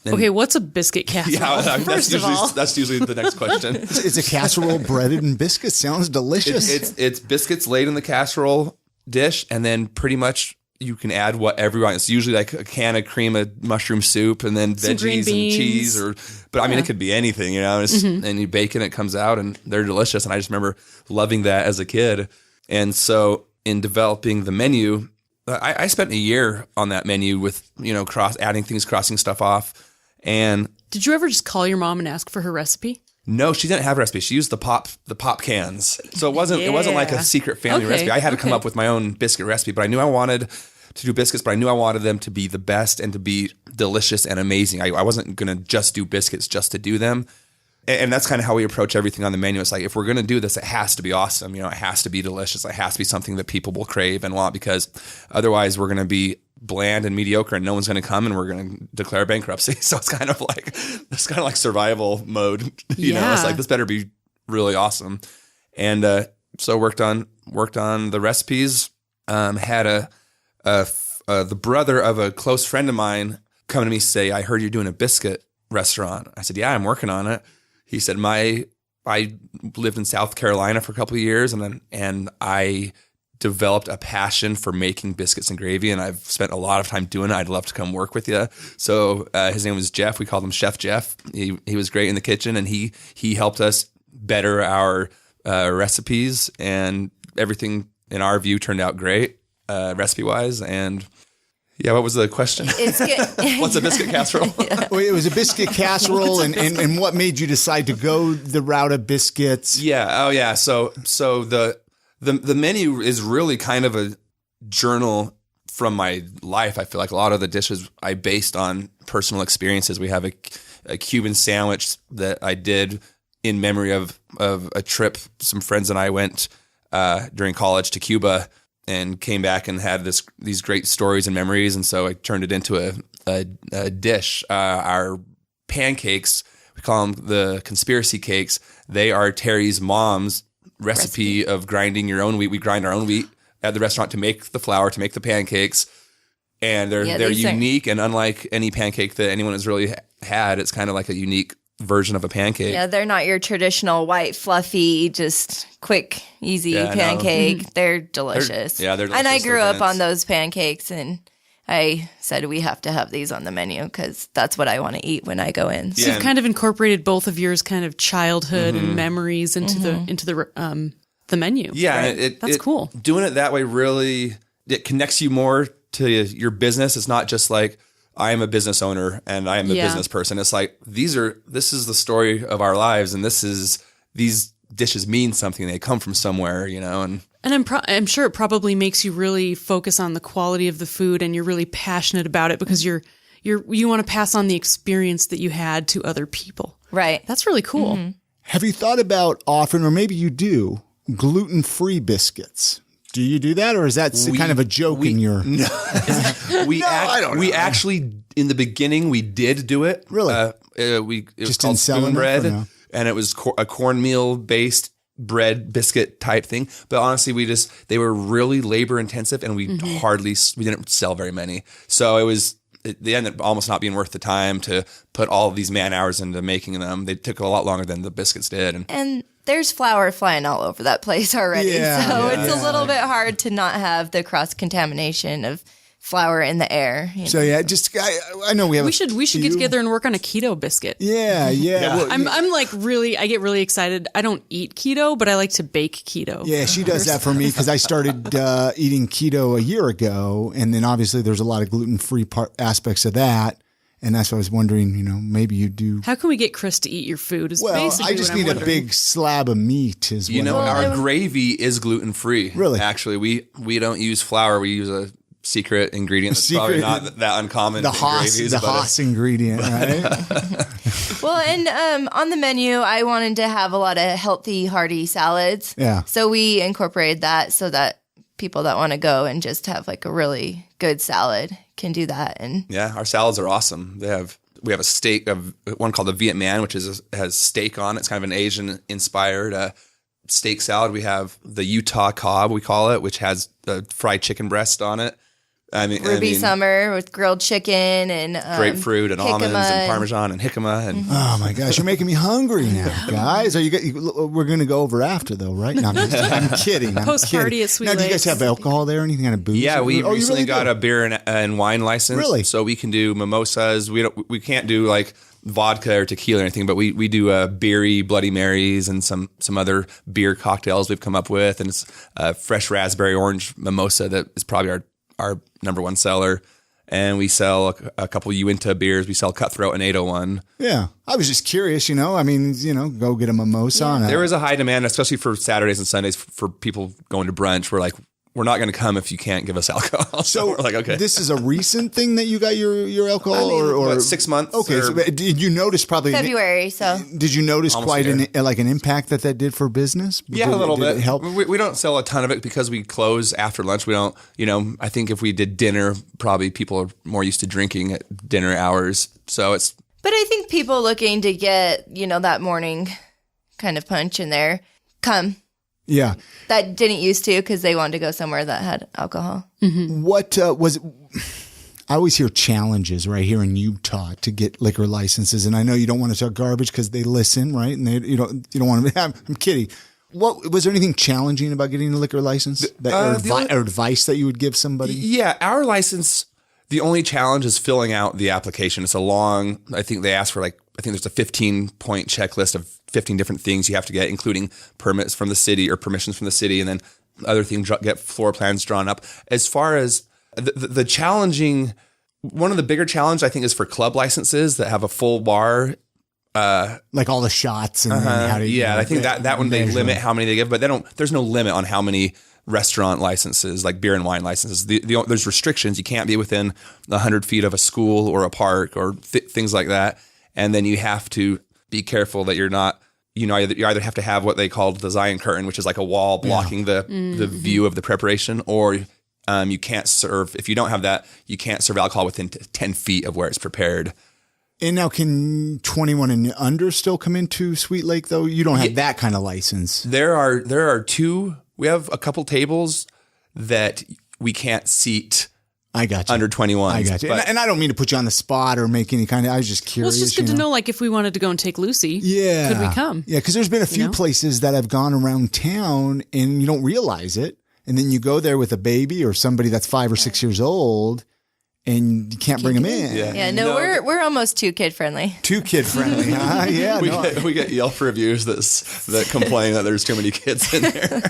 Okay, what's a biscuit casserole? Yeah, First of all, that's usually the next question. Is a casserole breaded in biscuits? Sounds delicious. It's biscuits laid in the casserole dish, and then pretty much you can add whatever you want. It's usually like a can of cream of mushroom soup and then some green veggies and beans. cheese. But I mean, it could be anything, and you bake it, it comes out, and they're delicious. And I just remember loving that as a kid. And so in developing the menu, I spent a year on that menu with, adding things, crossing stuff off. And did you ever just call your mom and ask for her recipe? No, she didn't have a recipe. She used the pop cans. So it wasn't like a secret family recipe. I had to come up with my own biscuit recipe, but I knew I wanted to do biscuits, but I knew I wanted them to be the best and to be delicious and amazing. I wasn't going to just do biscuits just to do them. And that's kind of how we approach everything on the menu. It's like, if we're going to do this, it has to be awesome. It has to be delicious. It has to be something that people will crave and want, because otherwise we're going to be bland and mediocre and no one's going to come and we're going to declare bankruptcy. So it's kind of like survival mode. You know, it's like, this better be really awesome. And so worked on the recipes. Had the brother of a close friend of mine come to me, say, I heard you're doing a biscuit restaurant. I said, yeah, I'm working on it. He said, I lived in South Carolina for a couple of years, and I developed a passion for making biscuits and gravy, and I've spent a lot of time doing it. I'd love to come work with you. So his name was Jeff. We called him Chef Jeff. He was great in the kitchen, and he helped us better our recipes, and everything in our view turned out great recipe-wise. And yeah, what was the question? What's a biscuit casserole? Well, it was a biscuit casserole, and what made you decide to go the route of biscuits? Yeah. Oh, yeah. So the menu is really kind of a journal from my life. I feel like a lot of the dishes I based on personal experiences. We have a Cuban sandwich that I did in memory of a trip some friends and I went during college to Cuba, and came back and had these great stories and memories. And so I turned it into a dish. Our pancakes, we call them the conspiracy cakes. They are Teri's mom's recipe of grinding your own wheat. We grind our own wheat at the restaurant to make the flour, to make the pancakes. And they're unique and unlike any pancake that anyone has really had. It's kind of like a unique version of a pancake. Yeah, they're not your traditional white, fluffy, just quick, easy pancake. No. They're delicious. They're delicious. And I grew up on those pancakes, and I said we have to have these on the menu because that's what I want to eat when I go in. So you've kind of incorporated both of yours kind of childhood and memories into the menu. Yeah, right? That's cool. Doing it that way really, it connects you more to your business. It's not just like, I am a business owner and I am a business person. It's like, this is the story of our lives, and these dishes mean something. They come from somewhere, you know. And I'm sure it probably makes you really focus on the quality of the food, and you're really passionate about it because you want to pass on the experience that you had to other people. Right. That's really cool. Mm-hmm. Have you thought about offering, or maybe you do, gluten-free biscuits? Do you do that, or is that kind of a joke in your? No, I don't know. We actually, in the beginning, we did do it. Really? It was called spoon bread, and it was a cornmeal based bread biscuit type thing. But honestly, they were really labor intensive, and we didn't sell very many. So they ended up almost not being worth the time to put all of these man hours into making them. They took a lot longer than the biscuits did, and there's flour flying all over that place already. So it's a little bit hard to not have the cross-contamination of flour in the air. So I know we have. We should get together and work on a keto biscuit. Yeah. Well, I'm like I get really excited. I don't eat keto, but I like to bake keto. Yeah, she does that for me because I started eating keto a year ago, and then obviously there's a lot of gluten-free aspects of that. And that's what I was wondering, maybe you do. How can we get Chris to eat your food? I just need a big slab of meat as well. Our gravy is gluten-free. Really? Actually, we don't use flour. We use a secret ingredient that's probably not that uncommon. The Haas ingredient, right? Well, and on the menu, I wanted to have a lot of healthy, hearty salads. Yeah. So we incorporated that so that people that want to go and just have like a really good salad can do that. And yeah, our salads are awesome. We have a steak of one called the Viet Man, which has steak on it. It's kind of an Asian inspired steak salad. We have the Utah Cobb, we call it, which has the fried chicken breast on it. Ruby Summer with grilled chicken and grapefruit and almonds and Parmesan and jicama. And oh my gosh, you're making me hungry now, guys. We're going to go over after though, right? No, I'm kidding. Post party at Sweet Lake. Now, do you guys have alcohol there? Anything kind of booze? Yeah, we recently got a beer and wine license. Really? So we can do mimosas. We can't do like vodka or tequila or anything, but we do beery Bloody Marys and some other beer cocktails we've come up with, and it's fresh raspberry orange mimosa that is probably our number one seller. And we sell a couple Uinta beers. We sell Cutthroat and 801. Yeah. I was just curious, go get a mimosa. Yeah. There is a high demand, especially for Saturdays and Sundays for people going to brunch. We're like, we're not going to come if you can't give us alcohol. So we're like, okay. This is a recent thing that you got your alcohol, or what, 6 months? Okay, so did you notice probably February? So did you notice quite an impact that did for business? Yeah, a little bit. It help? We don't sell a ton of it because we close after lunch. We don't, I think if we did dinner, probably people are more used to drinking at dinner hours. So it's. But I think people looking to get, that morning kind of punch in there come. Yeah. That didn't used to because they wanted to go somewhere that had alcohol. Mm-hmm. What was it? I always hear challenges right here in Utah to get liquor licenses. And I know you don't want to talk garbage because they listen, right? And you don't want to, I'm kidding. Was there anything challenging about getting a liquor license or advice that you would give somebody? Yeah. Our license, the only challenge is filling out the application. It's a long, I think they ask for I think there's a 15-point checklist of 15 different things you have to get, including permits from the city or permissions from the city, and then other things, get floor plans drawn up. As far as the challenging, one of the bigger challenges I think is for club licenses that have a full bar. Like all the shots and how to I think that one they limit how many they give, but there's no limit on how many restaurant licenses, like beer and wine licenses. There's restrictions. You can't be within 100 feet of a school or a park or things like that. And then you have to be careful that you're not, you either have to have what they call the Zion curtain, which is like a wall blocking the view of the preparation, or you can't serve, if you don't have that, you can't serve alcohol within 10 feet of where it's prepared. And now can 21 and under still come into Sweet Lake though? You don't have that kind of license. There are two, we have a couple tables that we can't seat. I got you. Under 21. I got you. And I don't mean to put you on the spot or make any kind of, I was just curious. Well, it's just good to know, if we wanted to go and take Lucy, yeah, could we come? Yeah, because there's been a few places that have gone around town and you don't realize it. And then you go there with a baby or somebody that's 5 or 6 years old and you can't bring them in. Yeah, we're almost too kid friendly. Too kid friendly, huh? Yeah, we get Yelp reviews that complain that there's too many kids in there.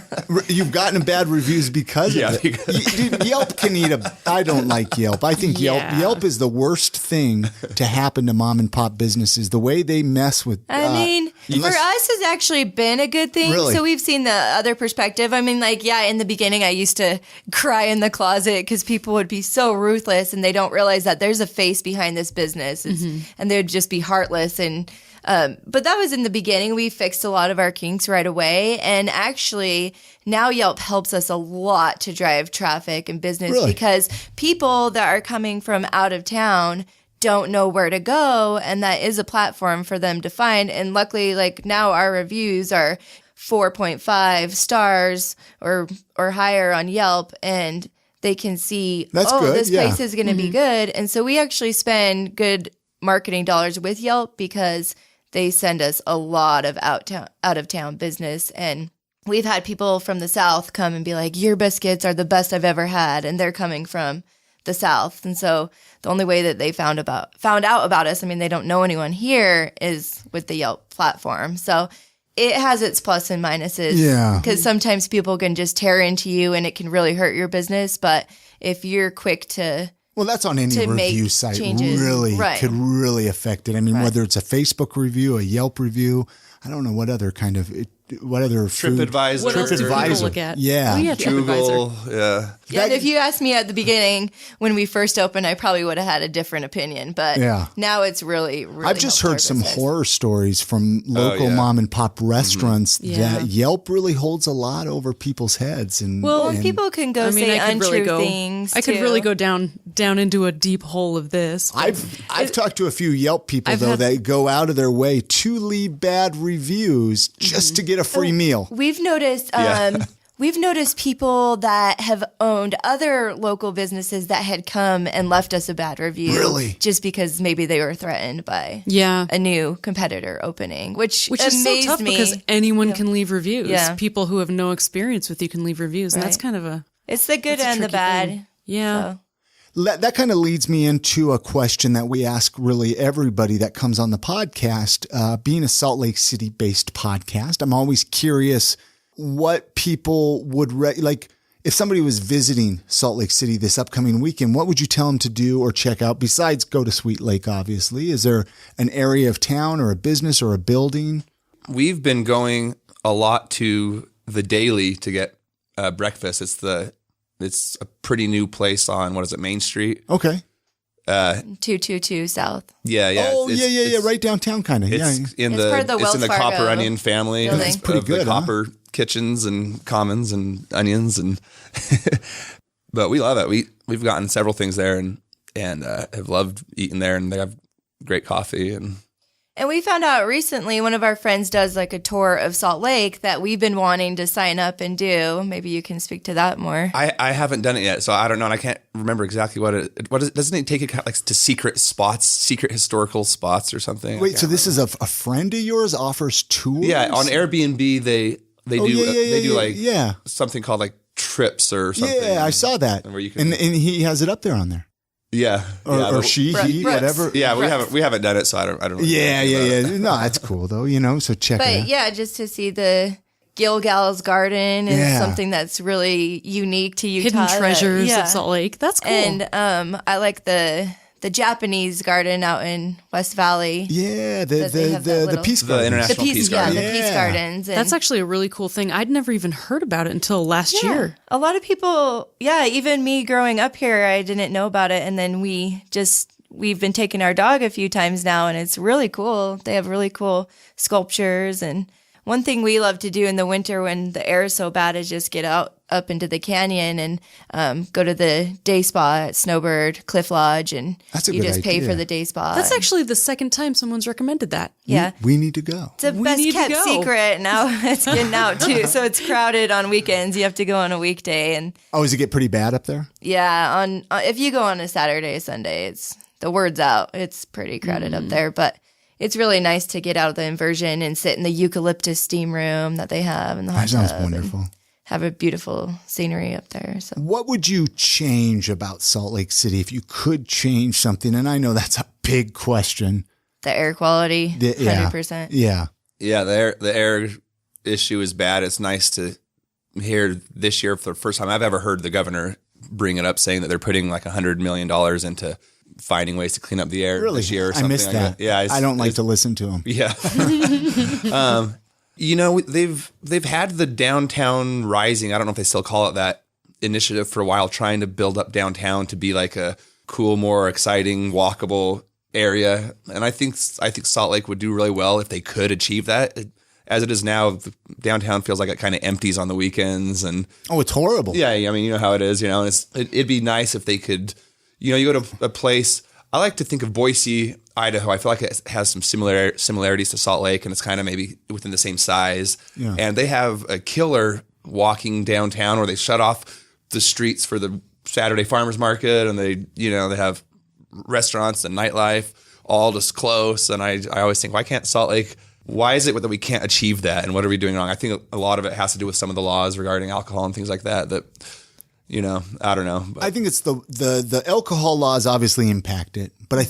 You've gotten bad reviews because of it. Yelp can eat I don't like Yelp. I think Yelp is the worst thing to happen to mom and pop businesses. The way they mess with. For us, it's actually been a good thing. Really? So we've seen the other perspective. I mean, in the beginning, I used to cry in the closet because people would be so ruthless and they don't realize that there's a face behind this business, and they'd just be heartless. And but that was in the beginning. We fixed a lot of our kinks right away, and actually now Yelp helps us a lot to drive traffic and business because people that are coming from out of town don't know where to go, and that is a platform for them to find. And luckily, now our reviews are 4.5 stars or higher on Yelp, and they can see, this place is going to be good. And so we actually spend good marketing dollars with Yelp because they send us a lot of out of town business. And we've had people from the South come and be like, your biscuits are the best I've ever had. And they're coming from the South. And so the only way that they found out about us, they don't know anyone here, is with the Yelp platform. So it has its plus and minuses. Yeah. Because sometimes people can just tear into you and it can really hurt your business. But if you're quick to... Well, that's on any review site. Changes. Really could really affect it. Whether it's a Facebook review, a Yelp review, I don't know what other kind of... What other TripAdvisor? What else do people look at? Yeah. Oh, yeah, Google. Yeah. And if you asked me at the beginning when we first opened, I probably would have had a different opinion. But now it's really, really. I've just heard some horror stories from local mom and pop restaurants that Yelp really holds a lot over people's heads. And people can go say untrue things. I could really go down into a deep hole of this. I've talked to a few Yelp people that go out of their way to leave bad reviews just to get a free meal. We've noticed people that have owned other local businesses that had come and left us a bad review. Really? Just because maybe they were threatened by a new competitor opening, which is so tough because anyone can leave reviews. Yeah. People who have no experience with you can leave reviews. And that's kind of it's the good and the bad. Thing. Yeah. So. That kind of leads me into a question that we ask really everybody that comes on the podcast. Being a Salt Lake City based podcast, I'm always curious what people would like. If somebody was visiting Salt Lake City this upcoming weekend, what would you tell them to do or check out besides go to Sweet Lake? Obviously, is there an area of town or a business or a building? We've been going a lot to the Daily to get breakfast. It's the It's a pretty new place on, what is it, Main Street? Okay. 222 South. Yeah, yeah. Oh, yeah. Right downtown, kind of. Yeah. It's in It's part of the it's in the Wells Fargo Copper Onion family. building. That's pretty of good, the huh? Copper kitchens and commons and onions and. But we love it. We've gotten several things there and have loved eating there, and they have great coffee and. And we found out recently one of our friends does like a tour of Salt Lake that we've been wanting to sign up and do. Maybe you can speak to that more. I haven't done it yet, so I don't know, and I can't remember exactly what is. Doesn't it take it kind of like to secret spots, secret historical spots or something? Wait, so this is a friend of yours offers tours? Yeah, on Airbnb they do something called like trips or something. Yeah, I saw that. Where you can, and he has it up there on there. Yeah, Or he, Brooks. whatever. Yeah, we haven't done it, so I don't. Really Yeah. No, that's cool though. So check it But out. yeah, just to see the Gilgal's Garden is Yeah. something that's really unique to Utah. Hidden treasures Yeah. of Salt Lake. That's cool. And I like the Japanese garden out in West Valley. Yeah, That they have that the little- Peace The Garden. International Peace Garden. the Peace Yeah. Gardens. And That's actually a really cool thing. I'd never even heard about it until last yeah, year. a lot of people, even me growing up here, I didn't know about it. And then we've been taking our dog a few times now, and it's really cool. They have really cool sculptures. And one thing we love to do in the winter when the air is so bad is just get out up into the canyon and go to the day spa at Snowbird Cliff Lodge, and That's a you good just pay idea. for the day spa. That's actually the second time someone's recommended that. yeah. We need to go. It's a We best need to kept go. secret. Now it's getting out too. So it's crowded on weekends. You have to go on a weekday. And Oh, does it get pretty bad up there? yeah, on if you go on a Saturday, Sunday, the word's out. It's pretty crowded up there, but it's really nice to get out of the inversion and sit in the eucalyptus steam room that they have in the hot That sounds tub and wonderful. have a beautiful scenery up there. So What would you change about Salt Lake City if you could change something? And I know that's a big question. the air quality, Yeah. 100%. Yeah. Yeah, the air issue is bad. It's nice to hear this year for the first time I've ever heard the governor bring it up, saying that they're putting like $100 million into finding ways to clean up the air Really? this year or I something missed like that. that. Yeah, I don't like to listen to him. Yeah. They've had the Downtown Rising, I don't know if they still call it that, initiative for a while, trying to build up downtown to be like a cool, more exciting, walkable area. And I think Salt Lake would do really well if they could achieve that. As it is now, the downtown feels like it kind of empties on the weekends. And Oh, it's horrible. yeah, I mean, you know how it is, and it'd be nice if they could, you go to a place. I like to think of Boise, Idaho. I feel like it has some similarities to Salt Lake, and it's kind of maybe within the same size. Yeah. And they have a killer walking downtown where they shut off the streets for the Saturday farmers market, and they have restaurants and nightlife all just close. And I always think, why can't Salt Lake? Why is it that we can't achieve that? And what are we doing wrong? I think a lot of it has to do with some of the laws regarding alcohol and things like that. I don't know. But. I think it's the alcohol laws obviously impact it, but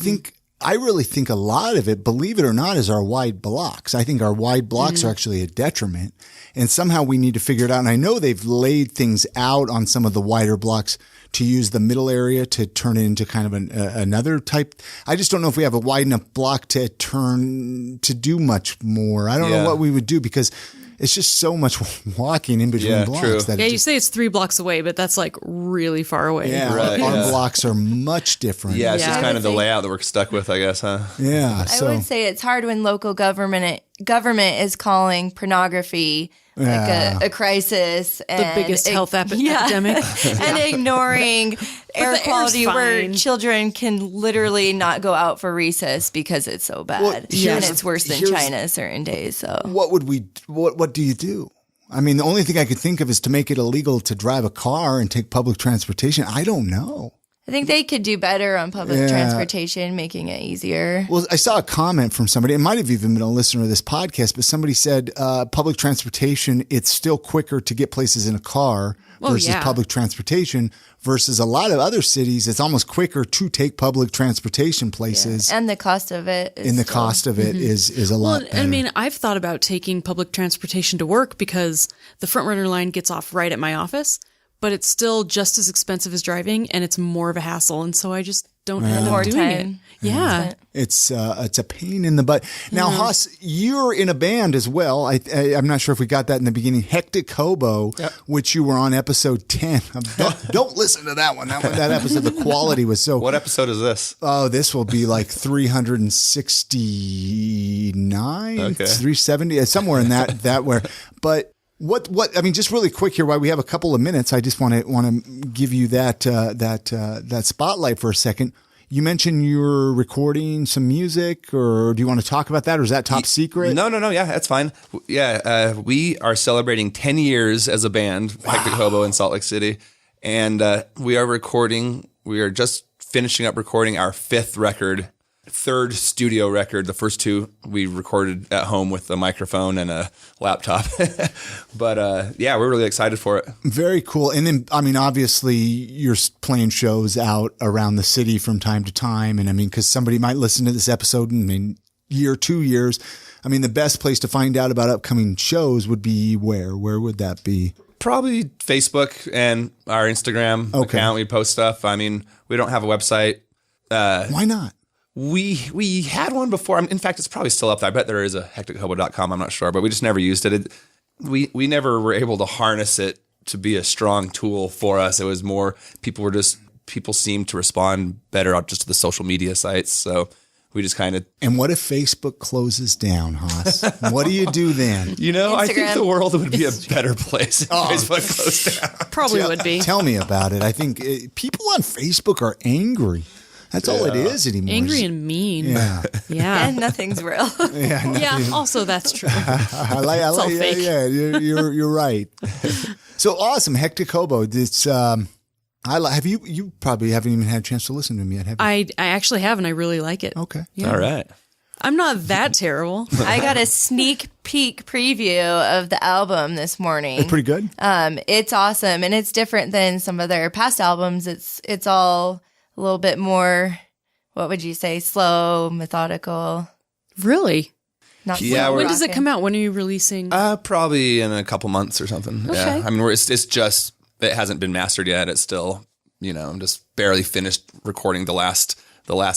I really think a lot of it, believe it or not, is our wide blocks. I think our wide blocks are actually a detriment, and somehow we need to figure it out. And I know they've laid things out on some of the wider blocks to use the middle area to turn it into kind of another type. I just don't know if we have a wide enough block to do much more. I don't know what we would do because it's just so much walking in between blocks. True. That Yeah, you say it's 3 blocks away, but that's like really far away. yeah, Right, our yeah. blocks are much different. Yeah, it's Yeah. just I kind would of the think- layout that we're stuck with, I guess, huh? Yeah. I would say it's hard when local government is calling pornography like a crisis. The And biggest health epidemic. and ignoring air the air's quality where fine. children can literally not go out for recess because it's so bad. Well, and here's- it's worse than here's- China certain days. So What do you do? I mean, the only thing I could think of is to make it illegal to drive a car and take public transportation. I don't know. I think they could do better on public Yeah. transportation, making it easier. Well, I saw a comment from somebody. It might have even been a listener of this podcast, but somebody said public transportation, it's still quicker to get places in a car versus yeah. public transportation versus a lot of other cities. It's almost quicker to take public transportation places. And the cost of it is And the still- cost of it is a lot Well, better. I mean, I've thought about taking public transportation to work because the front runner line gets off right at my office, but it's still just as expensive as driving and it's more of a hassle. And so I just don't end More up doing it. time. Yeah. It's a pain in the butt. Now, Haas, you're in a band as well. I'm not sure if we got that in the beginning. Hectic Hobo, which you were on episode 10. Don't listen to that one. That episode, the quality was so. What episode is this? Oh, this will be like 369, 370, somewhere in that where. But what I mean, just really quick here, while we have a couple of minutes, I just want to give you that spotlight for a second. You mentioned you're recording some music, or do you want to talk about that, or is that top secret? No. Yeah, that's fine. Yeah, we are celebrating 10 years as a band, Hectic Hobo in Salt Lake City, and we are just finishing up recording our third studio record. The first two we recorded at home with a microphone and a laptop. But we're really excited for it. Very cool. And then, I mean, obviously you're playing shows out around the city from time to time. And I mean, because somebody might listen to this episode in a year, 2 years. I mean, the best place to find out about upcoming shows would be where? Where would that be? Probably Facebook and our Instagram account. We post stuff. I mean, we don't have a website. Why not? We had one before. In fact, it's probably still up there. I bet there is a hectichobo.com. I'm not sure, but we just never used it. We never were able to harness it to be a strong tool for us. It was more people seemed to respond better just to the social media sites. So we just kind of. And what if Facebook closes down, Haas? What do you do then? Instagram. I think the world would be a better place if Facebook closed down. Probably would be. Tell me about it. I think people on Facebook are angry. That's all it is anymore. Angry and mean. Yeah. And nothing's real. Yeah, also that's true. I like fake. Yeah, you're right. So awesome. Hectic Hobo. It's have you probably haven't even had a chance to listen to them yet, have you? I actually haven't. I really like it. Okay. Yeah. All right. I'm not that terrible. I got a sneak peek preview of the album this morning. It's pretty good. It's awesome, and it's different than some of their past albums. It's all a little bit more, what would you say, slow, methodical. Really? Not when does it come out? When are you releasing? Probably in a couple months or something. Okay. Yeah. I mean, it hasn't been mastered yet. It's still, I'm just barely finished recording the last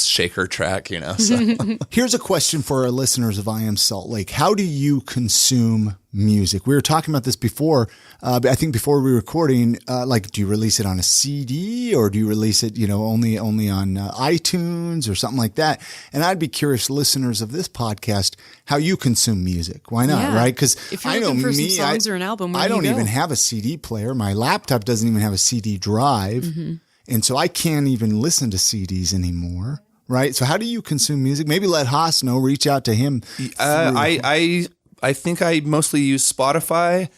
shaker track, So. Here's a question for our listeners of I Am Salt Lake. How do you consume music? We were talking about this before, but I think before we were recording, do you release it on a CD or do you release it, only on iTunes or something like that? And I'd be curious, listeners of this podcast, how you consume music. Why not? Right? Because I know for some songs or an album, I don't even have a CD player. My laptop doesn't even have a CD drive. Mm-hmm. And so I can't even listen to CDs anymore, right? So how do you consume music? Maybe let Haas know, reach out to him. I think I mostly use Spotify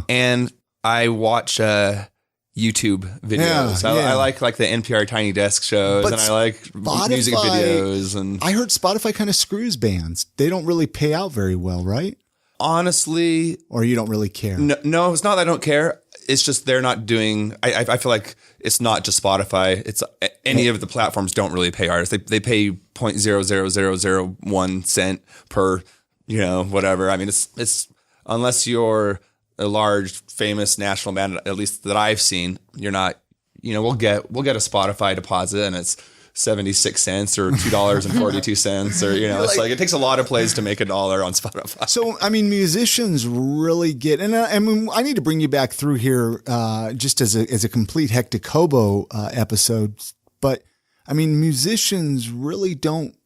and I watch YouTube videos. I like the NPR Tiny Desk shows, and I like music videos. And I heard Spotify kind of screws bands. They don't really pay out very well, right? Honestly. Or you don't really care? No, it's not that I don't care. It's just they're not doing. I feel like it's not just Spotify. It's any of the platforms don't really pay artists. They pay 0.00001 cent per whatever. I mean, it's unless you're a large famous national band, at least that I've seen, you're not. We'll get a Spotify deposit and it's 76 cents or $2.42 or it's like it takes a lot of plays to make $1 on Spotify. So I mean, musicians really get, and I mean, I need to bring you back through here just as a complete Hectic Hobo episode. But I mean, musicians really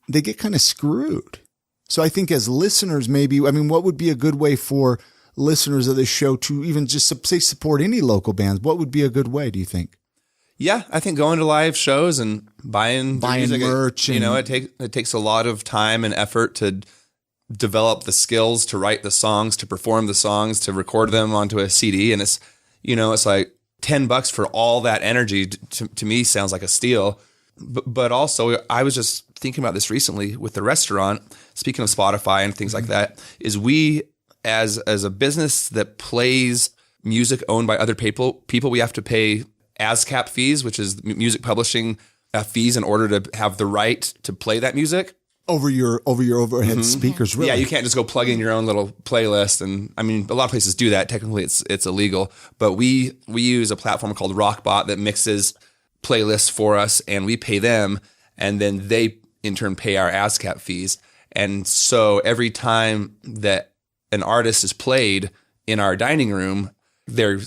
they get kind of screwed. So I think as listeners, maybe, I mean, what would be a good way for listeners of this show to even just say support any local bands? What would be a good way, do you think? Yeah, I think going to live shows and buying music, merch. It takes a lot of time and effort to develop the skills to write the songs, to perform the songs, to record them onto a CD. And it's like $10 for all that energy to me sounds like a steal. But also, I was just thinking about this recently with the restaurant. Speaking of Spotify and things like that, is we as a business that plays music owned by other people, we have to pay ASCAP fees, which is music publishing fees, in order to have the right to play that music over your overhead speakers. Really? Yeah, you can't just go plug in your own little playlist. And I mean, a lot of places do that. Technically, it's illegal. But we use a platform called Rockbot that mixes playlists for us, and we pay them. and then they in turn pay our ASCAP fees. And so every time that an artist is played in our dining room, they're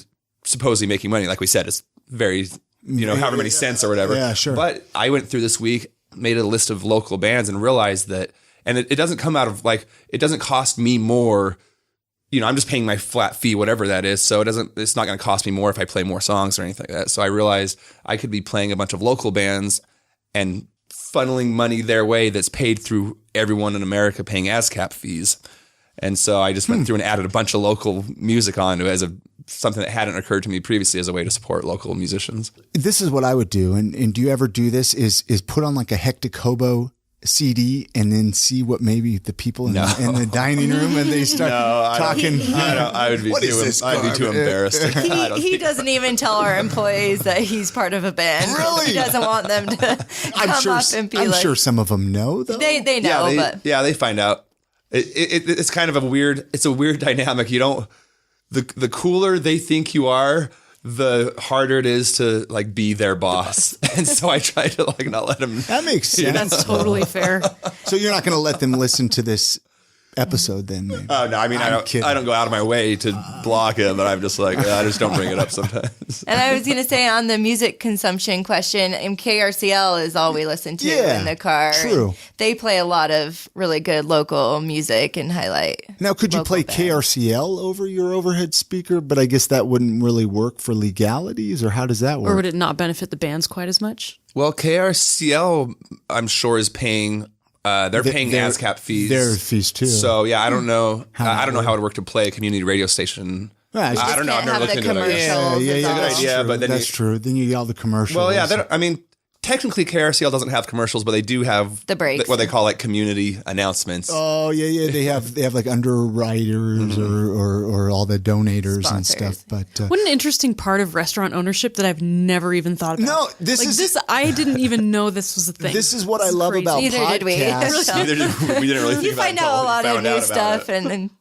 supposedly making money. Like we said, it's very, however many cents or whatever. Yeah, sure. But I went through this week, made a list of local bands and realized that, and it doesn't come out of it doesn't cost me more. I'm just paying my flat fee, whatever that is. So it's not going to cost me more if I play more songs or anything like that. So I realized I could be playing a bunch of local bands and funneling money their way that's paid through everyone in America paying ASCAP fees. And so I just went through and added a bunch of local music onto it as something that hadn't occurred to me previously as a way to support local musicians. This is what I would do. And do you ever do this is put on like a Hectic Hobo CD and then see what maybe the people in the dining room and they start talking. I would be too embarrassed. He doesn't even tell our employees that he's part of a band. Really? He doesn't want them to come up and be I'm sure some of them know though. They know, but they find out. It's kind of a weird dynamic. The cooler they think you are, the harder it is to be their boss. And so I try to not let them. That makes sense. That's totally fair. So you're not going to let them listen to this episode then? Maybe. Oh no, I mean I don't go out of my way to block it, but I'm just I just don't bring it up sometimes. And I was going to say on the music consumption question, KRCL is all we listen to in the car. True. They play a lot of really good local music and highlight. Now, could you play bands. KRCL over your overhead speaker? But I guess that wouldn't really work for legalities, or how does that work? Or would it not benefit the bands quite as much? Well, KRCL, I'm sure, is paying. They're paying ASCAP fees. Their fees too. So yeah, I don't know. I don't know how it would work to play a community radio station. Right, I don't know. I've never looked into it. Yeah, but then that's true. Then you get all the commercials. Well, yeah. Technically, KRCL doesn't have commercials, but they do have the breaks. What they call community announcements. Oh yeah. They have like underwriters or all the donators Sponsors. and stuff. But What an interesting part of restaurant ownership that I've never even thought about. No, this I didn't even know this was a thing. This is what I love about Neither podcasts. did we. We didn't really think You about find it out a until lot we of found new out about stuff, it. and then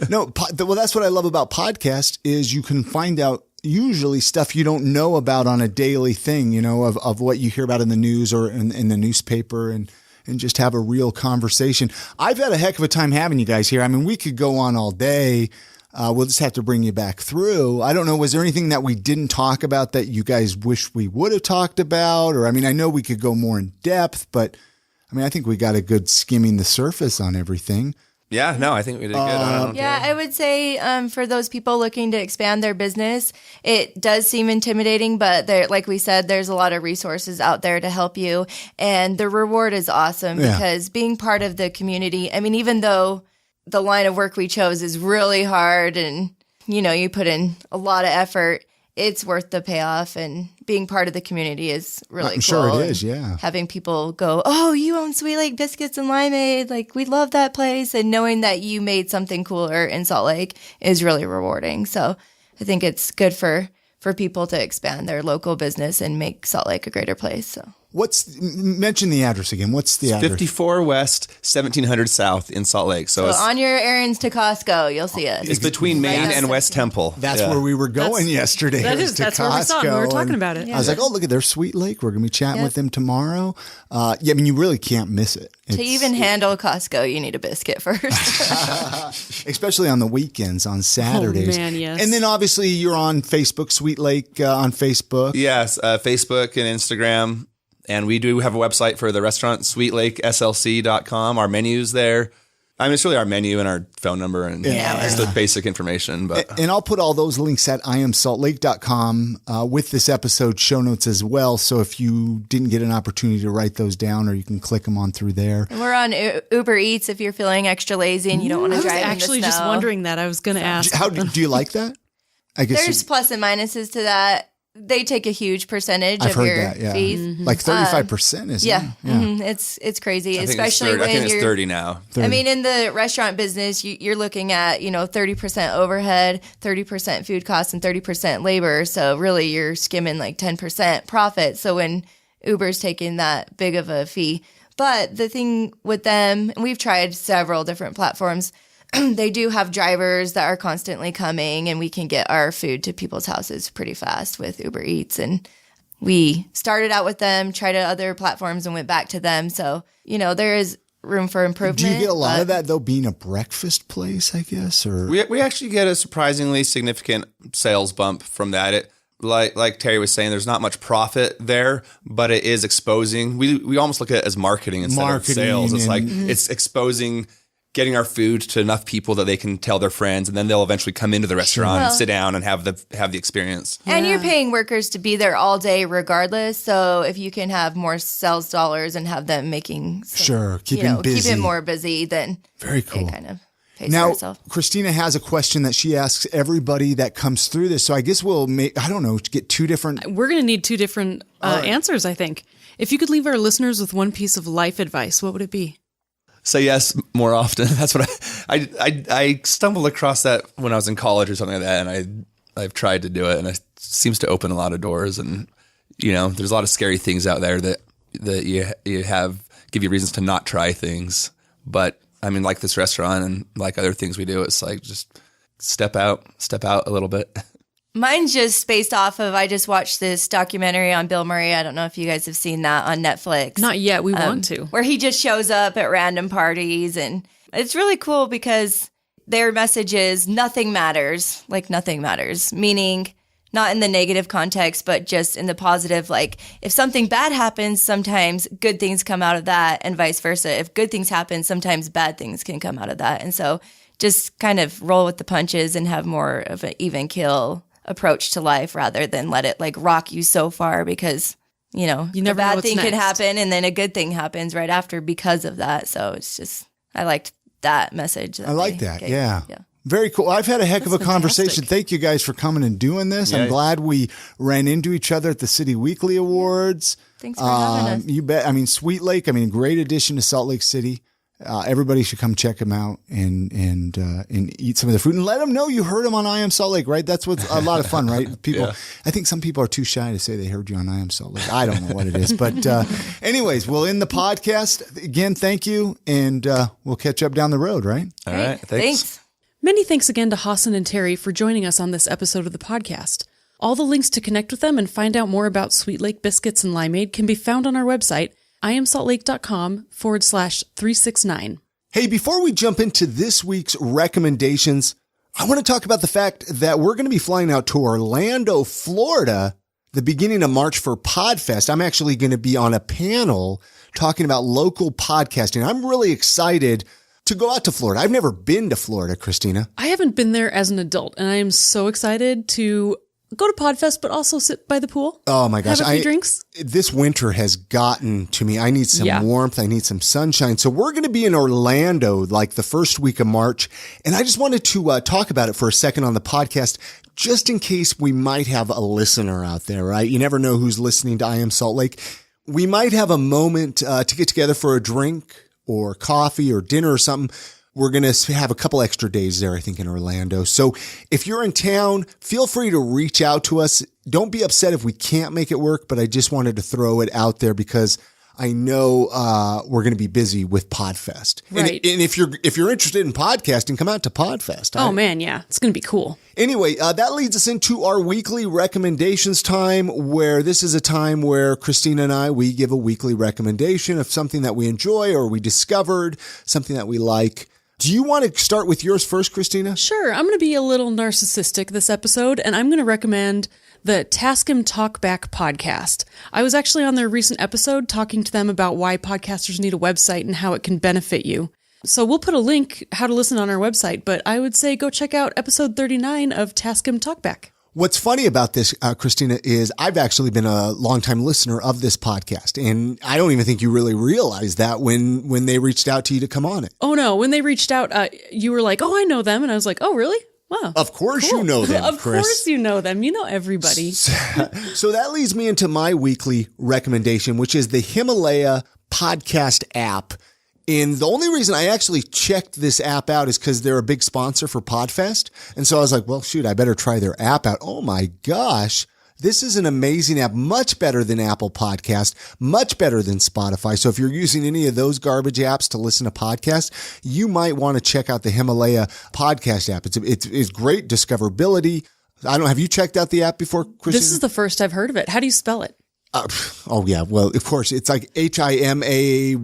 No, well, that's what I love about podcasts is you can find out usually stuff you don't know about on a daily thing, of what you hear about in the news or in the newspaper and just have a real conversation. I've had a heck of a time having you guys here. I mean, we could go on all day. We'll just have to bring you back through. I don't know. Was there anything that we didn't talk about that you guys wish we would have talked about? Or, I know we could go more in depth, but I think we got a good skimming the surface on everything. Yeah, no, I think we did good. I would say for those people looking to expand their business, it does seem intimidating, but like we said, there's a lot of resources out there to help you. And the reward is awesome because being part of the community, even though the line of work we chose is really hard and, you put in a lot of effort, it's worth the payoff, and being part of the community is really cool. I'm sure it is, yeah. Having people go, oh, you own Sweet Lake Biscuits and Limeade, we love that place, and knowing that you made something cooler in Salt Lake is really rewarding. So I think it's good for people to expand their local business and make Salt Lake a greater place. So mention the address again. What's the address? 54 West, 1700 South in Salt Lake. So it's on your errands to Costco, you'll see it. It's between Main and West Temple. That's where we were going yesterday. That's where we saw it. We were talking about it. I was like, oh, look at their Sweet Lake. We're going to be chatting with them tomorrow. You really can't miss it. To even handle Costco, you need a biscuit first. Especially on the weekends, on Saturdays. Oh, man, yes. And then obviously you're on Facebook, Sweet Lake on Facebook. Yes, Facebook and Instagram. And we do have a website for the restaurant, sweetlakeslc.com. Our menu's there. It's really our menu and our phone number and just the basic information. But And I'll put all those links at iamsaltlake.com with this episode show notes as well. So if you didn't get an opportunity to write those down, or you can click them on through there. And we're on Uber Eats if you're feeling extra lazy and you don't want to drive in the snow. I was actually just wondering that. I was going to ask. How do you like that? I guess there's plus and minuses to that. They take a huge percentage of your fees. Mm-hmm. Like 35%, isn't it? Mm-hmm. It's crazy, especially when I think it's you're 30 now. 30. in the restaurant business, you're looking at 30% overhead, 30% food costs, and 30% labor. So really, you're skimming 10% profit. So when Uber's taking that big of a fee, but the thing with them, and we've tried several different platforms. They do have drivers that are constantly coming, and we can get our food to people's houses pretty fast with Uber Eats. And we started out with them, tried other platforms, and went back to them. So, there is room for improvement. Do you get a lot of that, though, being a breakfast place, I guess? Or We actually get a surprisingly significant sales bump from that. Like Terry was saying, there's not much profit there, but it is exposing. We almost look at it as marketing instead of sales. It's like it's exposing, getting our food to enough people that they can tell their friends, and then they'll eventually come into the restaurant and sit down and have the experience. And you're paying workers to be there all day regardless. So if you can have more sales dollars and have them making keep it more busy, then very cool. It kind of pays for now, itself. Christina has a question that she asks everybody that comes through this. So I guess we'll get two different. We're going to need two different answers, I think. If you could leave our listeners with one piece of life advice, what would it be? Say yes more often. That's what I stumbled across that when I was in college or something like that, and I've tried to do it, and it seems to open a lot of doors. And there's a lot of scary things out there that you have give you reasons to not try things. But I mean, like this restaurant and like other things we do, it's like just step out a little bit. Mine's just based off of, I just watched this documentary on Bill Murray. I don't know if you guys have seen that on Netflix. Not yet. We want to. Where he just shows up at random parties. And it's really cool because their message is nothing matters. Like nothing matters. Meaning not in the negative context, but just in the positive. Like if something bad happens, sometimes good things come out of that, and vice versa. If good things happen, sometimes bad things can come out of that. And so just kind of roll with the punches and have more of an even keel approach to life rather than let it like rock you so far because, you never a bad know thing next. can happen and then a good thing happens right after because of that. So it's just, I liked that message. I like that. Yeah. Very cool. I've had a heck of a conversation. Thank you guys for coming and doing this. I'm glad we ran into each other at the City Weekly Awards. Thanks for having us. You bet. I mean, Sweet Lake, great addition to Salt Lake City. Everybody should come check them out and eat some of the food and let them know you heard them on I Am Salt Lake, right? That's what's a lot of fun, right? People, I think some people are too shy to say they heard you on I Am Salt Lake. I don't know what it is, but anyways, we'll end the podcast. Again, thank you, and we'll catch up down the road, right? All right. Thanks. Many thanks again to Hasen and Teri for joining us on this episode of the podcast. All the links to connect with them and find out more about Sweet Lake Biscuits and Limeade can be found on our website, iamsaltlake.com/369. Hey, before we jump into this week's recommendations, I want to talk about the fact that we're going to be flying out to Orlando, Florida, the beginning of March for PodFest. I'm actually going to be on a panel talking about local podcasting. I'm really excited to go out to Florida. I've never been to Florida, Christina. I haven't been there as an adult, and I am so excited to go to PodFest, but also sit by the pool. Oh my gosh. Have a few drinks. This winter has gotten to me. I need some warmth. I need some sunshine. So we're going to be in Orlando like the first week of March. And I just wanted to talk about it for a second on the podcast, just in case we might have a listener out there, right? You never know who's listening to I Am Salt Lake. We might have a moment to get together for a drink or coffee or dinner or something. We're going to have a couple extra days there, I think, in Orlando. So if you're in town, feel free to reach out to us. Don't be upset if we can't make it work, but I just wanted to throw it out there because I know we're going to be busy with PodFest. Right. And if you're interested in podcasting, come out to PodFest. Oh, man, yeah. It's going to be cool. Anyway, that leads us into our weekly recommendations time, where this is a time where Christina and I, we give a weekly recommendation of something that we enjoy or we discovered, something that we like. Do you want to start with yours first, Christina? Sure. I'm going to be a little narcissistic this episode, and I'm going to recommend the Tascam Talkback podcast. I was actually on their recent episode talking to them about why podcasters need a website and how it can benefit you. So we'll put a link how to listen on our website, but I would say go check out episode 39 of Tascam Talkback. What's funny about this, Christina, is I've actually been a longtime listener of this podcast, and I don't even think you really realized that when they reached out to you to come on it. Oh, no. When they reached out, you were like, oh, I know them. And I was like, oh, really? Wow. Of course you know them, Of Chris. course you know them. You know everybody. So that leads me into my weekly recommendation, which is the Himalaya podcast app. And the only reason I actually checked this app out is because they're a big sponsor for PodFest. And so I was like, well, shoot, I better try their app out. Oh my gosh. This is an amazing app, much better than Apple Podcast, much better than Spotify. So if you're using any of those garbage apps to listen to podcasts, you might want to check out the Himalaya podcast app. It's great discoverability. I don't know. Have you checked out the app before, Christina? This is the first I've heard of it. How do you spell it? Oh, yeah. Well, of course, it's like Himayla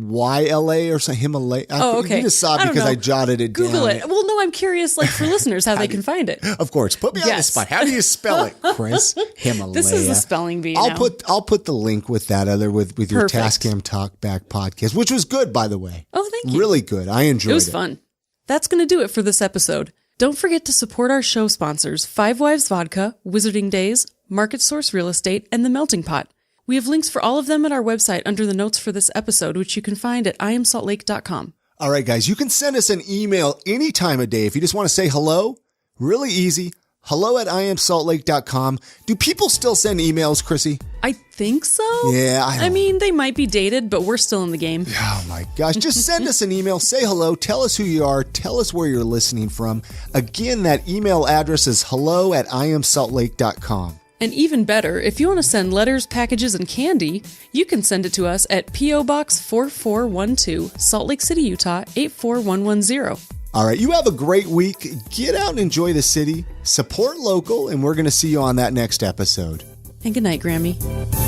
or something. Himalaya. Oh, okay. You just saw it because I jotted it down. Google it. Well, no, I'm curious, like for listeners, how they can find it. Of course. Put me on the spot. How do you spell it, Chris? Himalaya. This is the spelling bee. I'll put the link with that with your Perfect. Tascam Talk Back podcast, which was good, by the way. Oh, thank you. Really good. I enjoyed it. It was fun. That's going to do it for this episode. Don't forget to support our show sponsors, Five Wives Vodka, Wizarding Days, Market Source Real Estate, and The Melting Pot. We have links for all of them at our website under the notes for this episode, which you can find at iamsaltlake.com. All right, guys, you can send us an email any time of day if you just want to say hello. Really easy. hello@iamsaltlake.com. Do people still send emails, Chrissy? I think so. Yeah, I mean, they might be dated, but we're still in the game. Oh, my gosh. Just send us an email. Say hello. Tell us who you are. Tell us where you're listening from. Again, that email address is hello@iamsaltlake.com. And even better, if you want to send letters, packages, and candy, you can send it to us at P.O. Box 4412, Salt Lake City, Utah 84110. All right, you have a great week. Get out and enjoy the city. Support local, and we're going to see you on that next episode. And good night, Grammy.